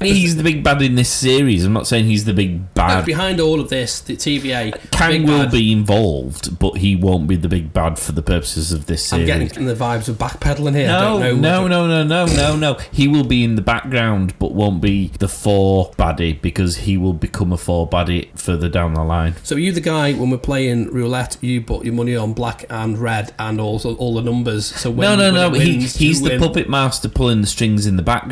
He's the big bad in this series. I'm not saying he's the big bad. No, behind all of this, the TVA, Kang will be involved, but he won't be the big bad for the purposes of this series. I'm getting the vibes of backpedaling here. No. He will be in the background, but won't be the 4 baddie, because he will become a 4 baddie further down the line. So are you the guy, when we're playing roulette, you put your money on black and red and also all the numbers? So when he's the puppet master pulling the strings in the background.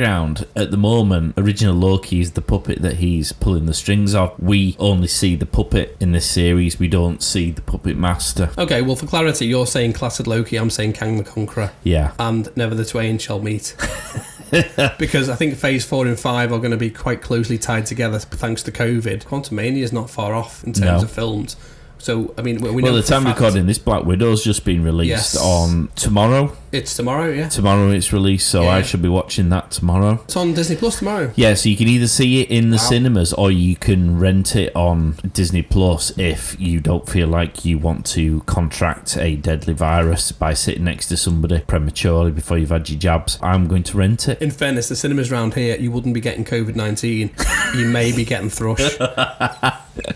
At the moment, original Loki is the puppet that he's pulling the strings of. We only see the puppet in this series. We don't see the puppet master. Okay, well, for clarity, you're saying classic Loki, I'm saying Kang the Conqueror. Yeah. And never the twain shall meet. Because I think phase 4 and 5 are going to be quite closely tied together thanks to COVID. Quantumania is not far off in terms of films. So, I mean, we know the time recording this, Black Widow's just been released on tomorrow. It's tomorrow, yeah. Tomorrow it's released, so I should be watching that tomorrow. It's on Disney Plus tomorrow. Yeah, so you can either see it in the cinemas or you can rent it on Disney Plus if you don't feel like you want to contract a deadly virus by sitting next to somebody prematurely before you've had your jabs. I'm going to rent it. In fairness, the cinemas round here, you wouldn't be getting COVID-19. You may be getting thrush.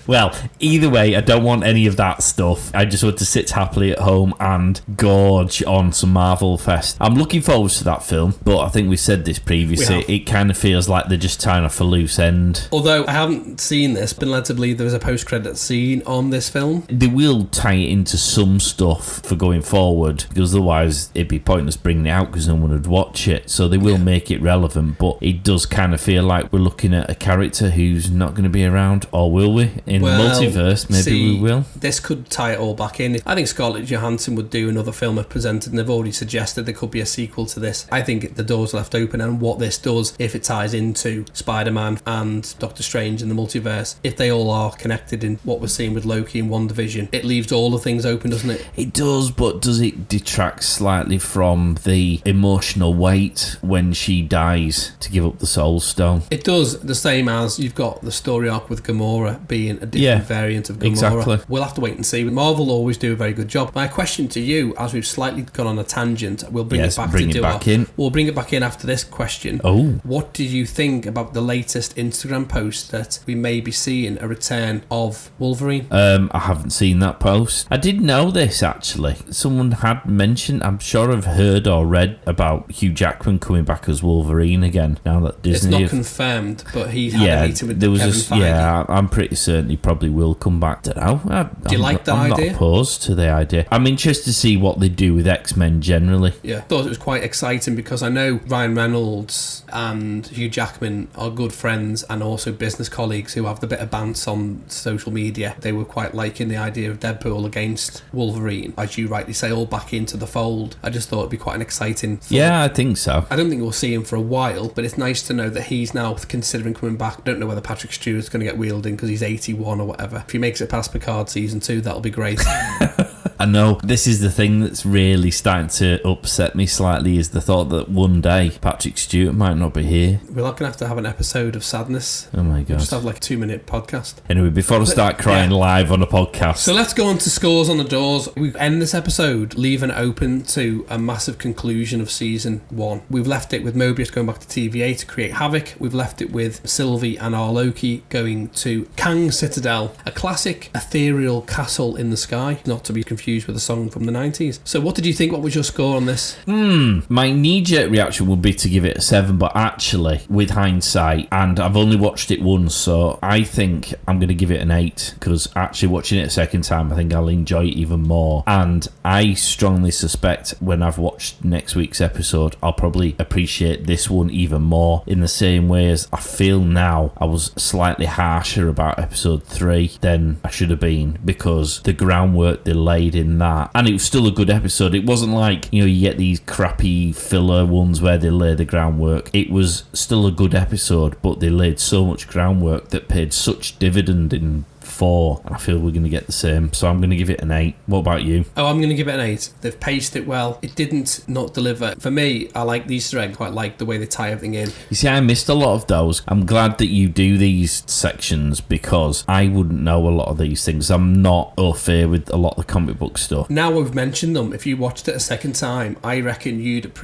Well, either way, I don't want any of that stuff. I just want to sit happily at home and gorge on some Marvel Fest. I'm looking forward to that film, but I think we said this previously. It kind of feels like they're just tying off a loose end. Although I haven't seen this, been led to believe there was a post-credit scene on this film. They will tie it into some stuff for going forward, because otherwise it'd be pointless bringing it out because no one would watch it. So they will make it relevant, but it does kind of feel like we're looking at a character who's not going to be around, or will we? In the multiverse, maybe we will. This could tie it all back in. I think Scarlett Johansson would do another film if presented, and they've already suggested there could be a sequel to this. I think the door's left open, and what this does, if it ties into Spider-Man and Doctor Strange in the multiverse, if they all are connected in what we're seeing with Loki and WandaVision, it leaves all the things open, doesn't it? It does, but does it detract slightly from the emotional weight when she dies to give up the Soul Stone? It does, the same as you've got the story arc with Gamora being a different variant of Gamora. Exactly. We'll have to wait and see. Marvel always do a very good job. My question to you, as we've slightly gone on a tangent, we'll bring it back in. We'll bring it back in after this question. What did you think about the latest Instagram post that we may be seeing a return of Wolverine? I haven't seen that post. I did know this, actually. Someone had mentioned, I'm sure I've heard or read about Hugh Jackman coming back as Wolverine again, now that Disney... It's not confirmed, but he had a meeting with Kevin Feige. Yeah, I'm pretty certain he probably will come back. Do you like that idea? I'm not opposed to the idea. I'm interested to see what they do with X-Men generally. Yeah, thought it was quite exciting because I know Ryan Reynolds and Hugh Jackman are good friends and also business colleagues who have the bit of bants on social media. They were quite liking the idea of Deadpool against Wolverine, as you rightly say, all back into the fold. I just thought it'd be quite an exciting thought. Yeah, I think so. I don't think we'll see him for a while, but it's nice to know that he's now considering coming back. I don't know whether Patrick Stewart's going to get wheeled in because he's 81 or whatever. If he makes it past Picard season 2, that'll be great. I know. This is the thing that's really starting to upset me slightly, is the thought that one day Patrick Stewart might not be here. We're not going to have an episode of sadness. Oh my God. We'll just have like a 2-minute podcast. Anyway, before I start crying live on a podcast. So let's go on to scores on the doors. We end this episode leaving it open to a massive conclusion of season 1. We've left it with Mobius going back to TVA to create havoc. We've left it with Sylvie and our Loki going to Kang Citadel, a classic ethereal castle in the sky, not to be confused with a song from the 90s. So what did you think? What was your score on this? My knee-jerk reaction would be to give it a 7, but actually, with hindsight, and I've only watched it once, so I think I'm going to give it an 8, because actually watching it a second time, I think I'll enjoy it even more. And I strongly suspect when I've watched next week's episode, I'll probably appreciate this one even more, in the same way as I feel now I was slightly harsher about episode 3 than I should have been, because the groundwork they laid in that, and it was still a good episode. It wasn't like, you get these crappy filler ones where they lay the groundwork. It was still a good episode, but they laid so much groundwork that paid such dividend in 4, and I feel we're going to get the same, so I'm going to give it an 8. What about you? I'm going to give it an 8. They've paced it well. It didn't not deliver. For me, I like these Easter eggs. Quite like the way they tie everything in. You see, I missed a lot of those. I'm glad that you do these sections, because I wouldn't know a lot of these things. I'm not au fait with a lot of the comic book stuff. Now we've mentioned them, if you watched it a second time, I reckon you'd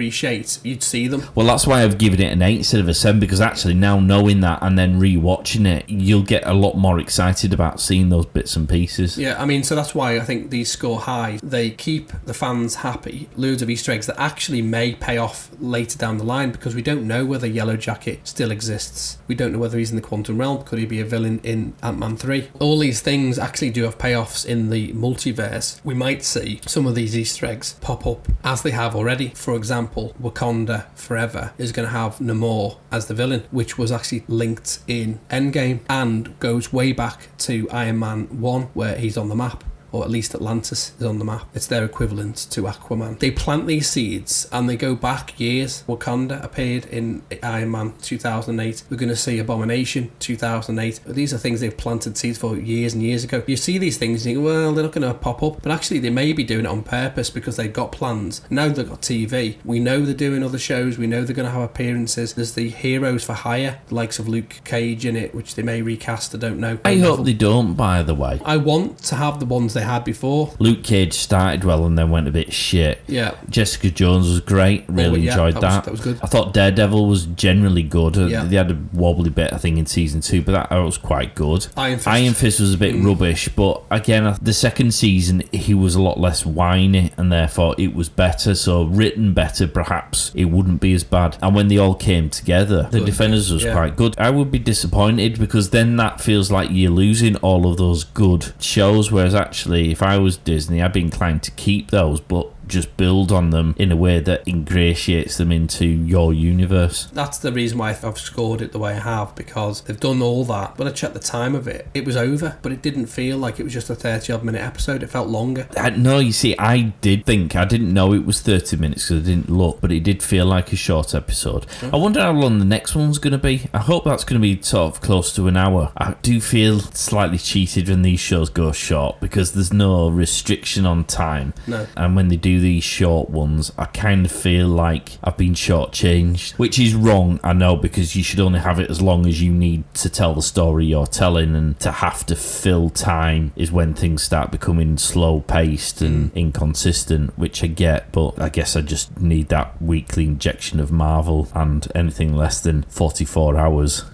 see them. Well, that's why I've given it an 8 instead of a 7, because actually now knowing that and then re-watching it, you'll get a lot more excited about seeing those bits and pieces. Yeah, I mean, so that's why I think these score high. They keep the fans happy. Loads of Easter eggs that actually may pay off later down the line, because we don't know whether Yellow Jacket still exists. We don't know whether he's in the quantum realm. Could he be a villain in Ant-Man 3? All these things actually do have payoffs in the multiverse. We might see some of these Easter eggs pop up as they have already. For example, Wakanda Forever is going to have Namor as the villain, which was actually linked in Endgame and goes way back to Iron Man 1, where he's on the map or at least Atlantis is on the map. It's their equivalent to Aquaman. They plant these seeds and they go back years. Wakanda appeared in Iron Man 2008. We're going to see Abomination 2008. These are things they've planted seeds for years and years ago. You see these things and you think, well, they're not going to pop up. But actually, they may be doing it on purpose because they've got plans. Now they've got TV. We know they're doing other shows. We know they're going to have appearances. There's the Heroes for Hire, the likes of Luke Cage in it, which they may recast. I don't know. I hope they don't, by the way. I want to have the ones they had before. Luke Cage started well and then went a bit shit. Yeah. Jessica Jones was great. Really enjoyed that. That was good. I thought Daredevil was generally good. Yeah. They had a wobbly bit, I think, in season 2, but that was quite good. Iron Fist was a bit rubbish, but again, the second season, he was a lot less whiny and therefore it was better. So written better, perhaps it wouldn't be as bad. And when they all came together, the Defenders was quite good. I would be disappointed because then that feels like you're losing all of those good shows, whereas actually if I was Disney, I'd be inclined to keep those, but just build on them in a way that ingratiates them into your universe. That's the reason why I've scored it the way I have, because they've done all that. When I checked the time of it, it was over, but it didn't feel like it was just a 30-odd minute episode. It felt longer. No, you see, I didn't know it was 30 minutes because I didn't look, but it did feel like a short episode. I wonder how long the next one's going to be. I hope that's going to be sort of close to an hour. I do feel slightly cheated when these shows go short because there's no restriction on time. No. And when they do these short ones, I kind of feel like I've been shortchanged, which is wrong, I know, because you should only have it as long as you need to tell the story you're telling, and to have to fill time is when things start becoming slow paced and inconsistent, which I get, but I guess I just need that weekly injection of Marvel, and anything less than 44 hours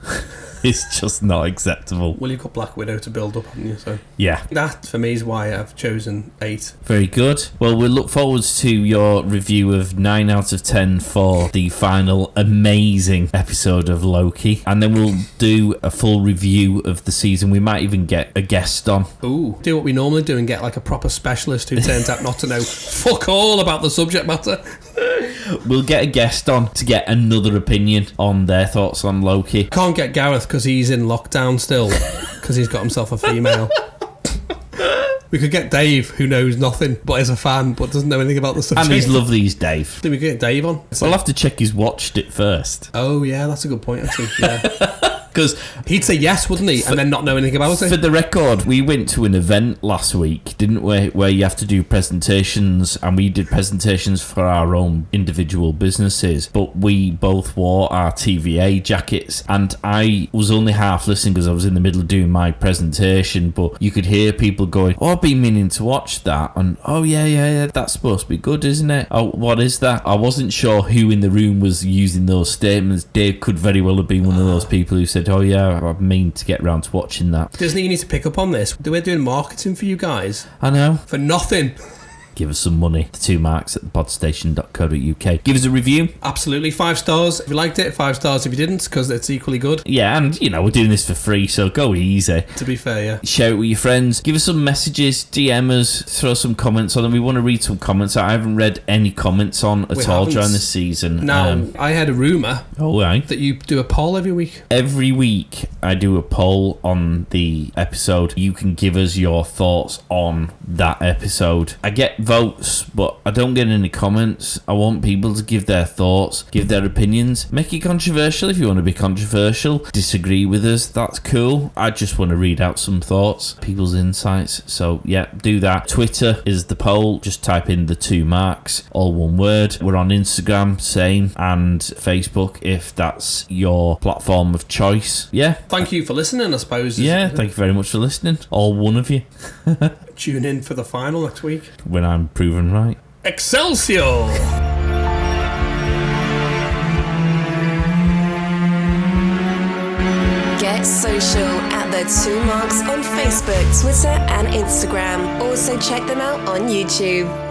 it's just not acceptable. Well, you've got Black Widow to build up, haven't you? So yeah, that for me is why I've chosen 8. Very good. Well, we'll look forward to your review of 9 out of 10 for the final amazing episode of Loki, and then we'll do a full review of the season. We might even get a guest on. Ooh, do what we normally do and get like a proper specialist who turns out not to know fuck all about the subject matter. We'll get a guest on to get another opinion on their thoughts on Loki. Can't get Gareth because he's in lockdown still, because he's got himself a female. We could get Dave, who knows nothing but is a fan but doesn't know anything about the subject. And he's lovely, he's Dave. Then we could get Dave on. We'll have to check he's watched it first. Oh yeah, that's a good point actually. Yeah. Because he'd say yes, wouldn't he? And then not know anything about it. For the record, we went to an event last week, didn't we? Where you have to do presentations, and we did presentations for our own individual businesses. But we both wore our TVA jackets, and I was only half listening because I was in the middle of doing my presentation. But you could hear people going, "Oh, I've been meaning to watch that," and "Oh yeah, that's supposed to be good, isn't it? Oh, what is that?" I wasn't sure who in the room was using those statements. Dave could very well have been one of those people who said, "Oh yeah, I mean to get round to watching that." Disney, you need to pick up on this. We're doing marketing for you guys. I know. For nothing. Give us some money. The 2 marks at thepodstation.co.uk. Give us a review. Absolutely. 5 stars if you liked it, 5 stars if you didn't, because it's equally good. Yeah, and we're doing this for free, so go easy. To be fair, yeah. Share it with your friends. Give us some messages, DM us, throw some comments on them. We want to read some comments I haven't read any comments on at all during this season. Now, I had a rumour that you do a poll every week. Every week I do a poll on the episode. You can give us your thoughts on that episode. I get votes, but I don't get any comments. I want people to give their thoughts, give their opinions. Make it controversial if you want to be controversial. Disagree with us, that's cool. I just want to read out some thoughts, people's insights. So yeah, do that. Twitter is the poll. Just type in the 2 marks, all one word. We're on Instagram, same, and Facebook if that's your platform of choice. Yeah. Thank you for listening, I suppose. Yeah, thank you very much for listening. All one of you. Tune in for the final next week. When I'm proven right. Excelsior! Get social at the 2 marks on Facebook, Twitter and Instagram. Also check them out on YouTube.